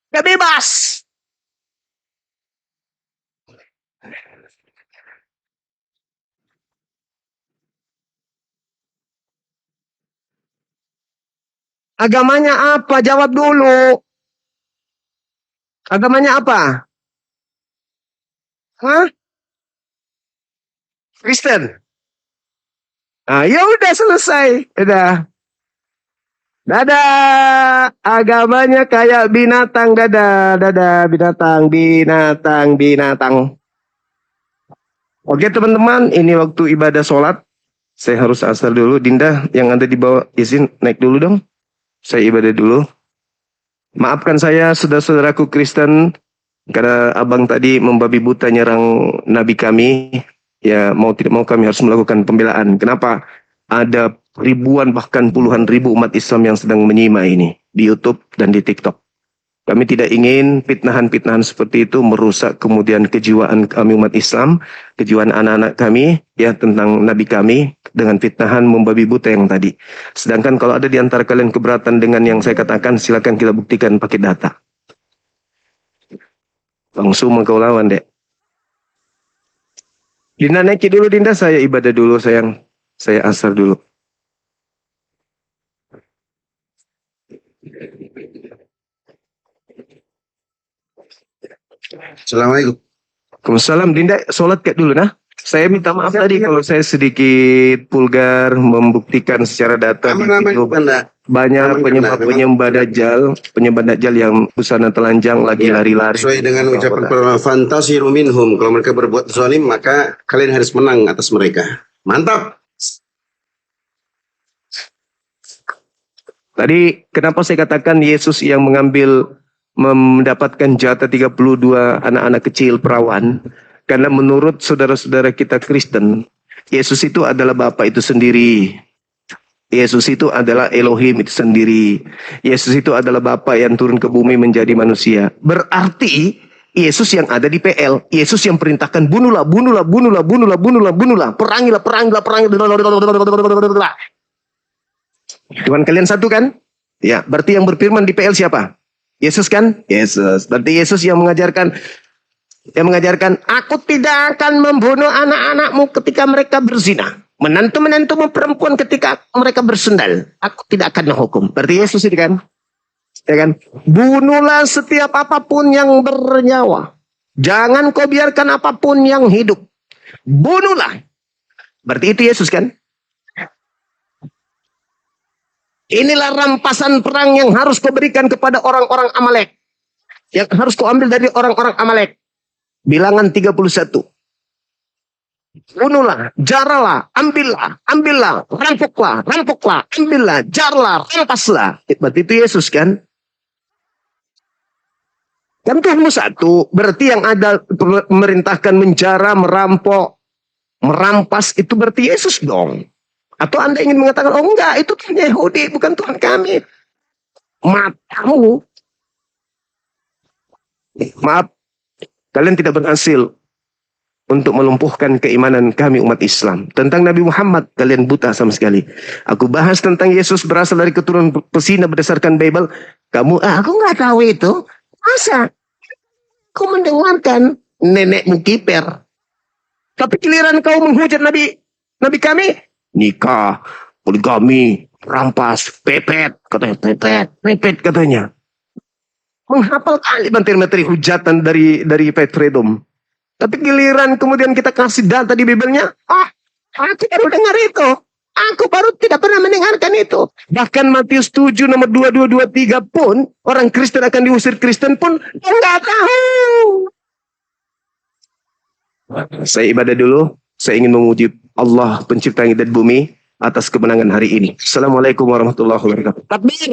Gak bebas. Agamanya apa? Jawab dulu. Agamanya apa? Hah? Kristen. Ya udah selesai. Dadah. Agamanya kayak binatang. Dadah. Binatang. Oke teman-teman, ini waktu ibadah sholat. Saya harus asar dulu. Dinda yang ada di bawah izin naik dulu dong. Saya ibadah dulu. Maafkan saya saudara-saudaraku Kristen. Karena abang tadi membabi buta nyerang nabi kami. Ya mau tidak mau kami harus melakukan pembelaan. Kenapa? Ada ribuan bahkan puluhan ribu umat Islam yang sedang menyimak ini. Di YouTube dan di TikTok. Kami tidak ingin fitnahan-fitnahan seperti itu merusak kemudian kejiwaan kami umat Islam. Kejiwaan anak-anak kami ya tentang nabi kami. Dengan fitnahan membabi buta yang tadi. Sedangkan kalau ada di antara kalian keberatan dengan yang saya katakan, silakan kita buktikan pakai data. Langsung kau lawan, Dek. Dinda naiki dulu, Dinda. Saya ibadah dulu, sayang. Saya asar dulu. Assalamualaikum. Waalaikumsalam. Dinda, sholat kayak dulu, nah. Saya minta maaf tadi kalau saya sedikit vulgar membuktikan secara data di video banyak penyembah dajjal yang busana telanjang lagi lari-lari. Sesuai dengan ucapan fantasiru minhum, kalau mereka berbuat zalim maka kalian harus menang atas mereka. Mantap. Tadi kenapa saya katakan Yesus yang mendapatkan jatah 32 anak-anak kecil perawan? Karena menurut saudara-saudara kita Kristen, Yesus itu adalah Bapa itu sendiri. Yesus itu adalah Elohim itu sendiri. Yesus itu adalah Bapa yang turun ke bumi menjadi manusia. Berarti Yesus yang ada di PL, Yesus yang perintahkan bunuhlah. Perangilah. Tuhan kalian satu kan? Ya, berarti yang berfirman di PL siapa? Yesus kan? Yesus. Berarti Yesus yang mengajarkan, aku tidak akan membunuh anak-anakmu ketika mereka berzina. Menantu-menantumu perempuan ketika mereka bersendal. Aku tidak akan menghukum. Berarti Yesus ini kan? Ya kan? Bunuhlah setiap apapun yang bernyawa. Jangan kau biarkan apapun yang hidup. Bunuhlah. Berarti itu Yesus kan? Inilah rampasan perang yang harus kau berikan kepada orang-orang Amalek. Yang harus kau ambil dari orang-orang Amalek. Bilangan 31. Bunuhlah, jaralah, ambillah, rampoklah, ambillah, jarlah, rampaslah. Berarti itu Yesus kan? Kan Tuhanmu satu, berarti yang ada memerintahkan menjara, merampok, merampas, itu berarti Yesus dong. Atau Anda ingin mengatakan, oh enggak, itu Tuhan Yahudi, bukan Tuhan kami. Matamu. Maaf, kalian tidak berhasil untuk melumpuhkan keimanan kami umat Islam. Tentang Nabi Muhammad, kalian buta sama sekali. Aku bahas tentang Yesus berasal dari keturunan pesina berdasarkan Bible. Kamu, aku nggak tahu itu. Masa? Kau mendengarkan nenekmu kiper. Tapi giliran kau menghujat Nabi kami, nikah, poligami, rampas, pepet, katanya pepet katanya. Menghafal kali materi-materi hujatan dari Pet Freedom. Tapi giliran kemudian kita kasih data di Bibelnya, aku baru dengar itu. Aku baru tidak pernah mendengarkan itu. Bahkan Matius 7 nomor 2223 pun, orang Kristen akan diusir Kristen pun, dia nggak tahu. Saya ibadah dulu. Saya ingin memuji Allah pencipta langit dan bumi atas kemenangan hari ini. Assalamualaikum warahmatullahi wabarakatuh. Takbir.